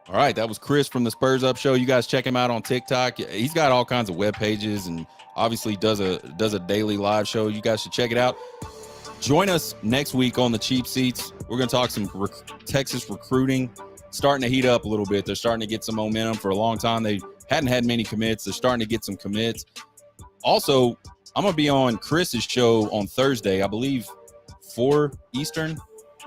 All right, that was Chris from the Spurs Up Show. You guys check him out on TikTok. He's got all kinds of web pages and obviously does a daily live show. You guys should check it out. Join us next week on the Cheap Seats. We're going to talk some Texas recruiting. Starting to heat up a little bit. They're starting to get some momentum. For a long time, they hadn't had many commits. They're starting to get some commits. Also, I'm going to be on Chris's show on Thursday, I believe 4 Eastern.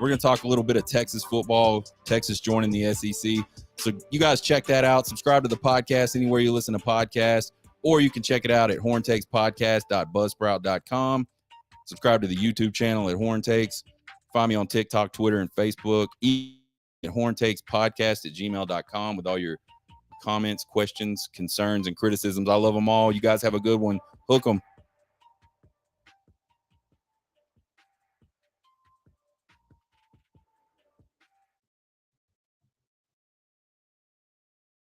We're going to talk a little bit of Texas football, Texas joining the SEC. So you guys check that out. Subscribe to the podcast anywhere you listen to podcasts, or you can check it out at horntakespodcast.buzzsprout.com. Subscribe to the YouTube channel at Horn Takes. Find me on TikTok, Twitter, and Facebook. At horntakespodcast@gmail.com with all your comments, questions, concerns, and criticisms. I love them all. You guys have a good one. Hook 'em.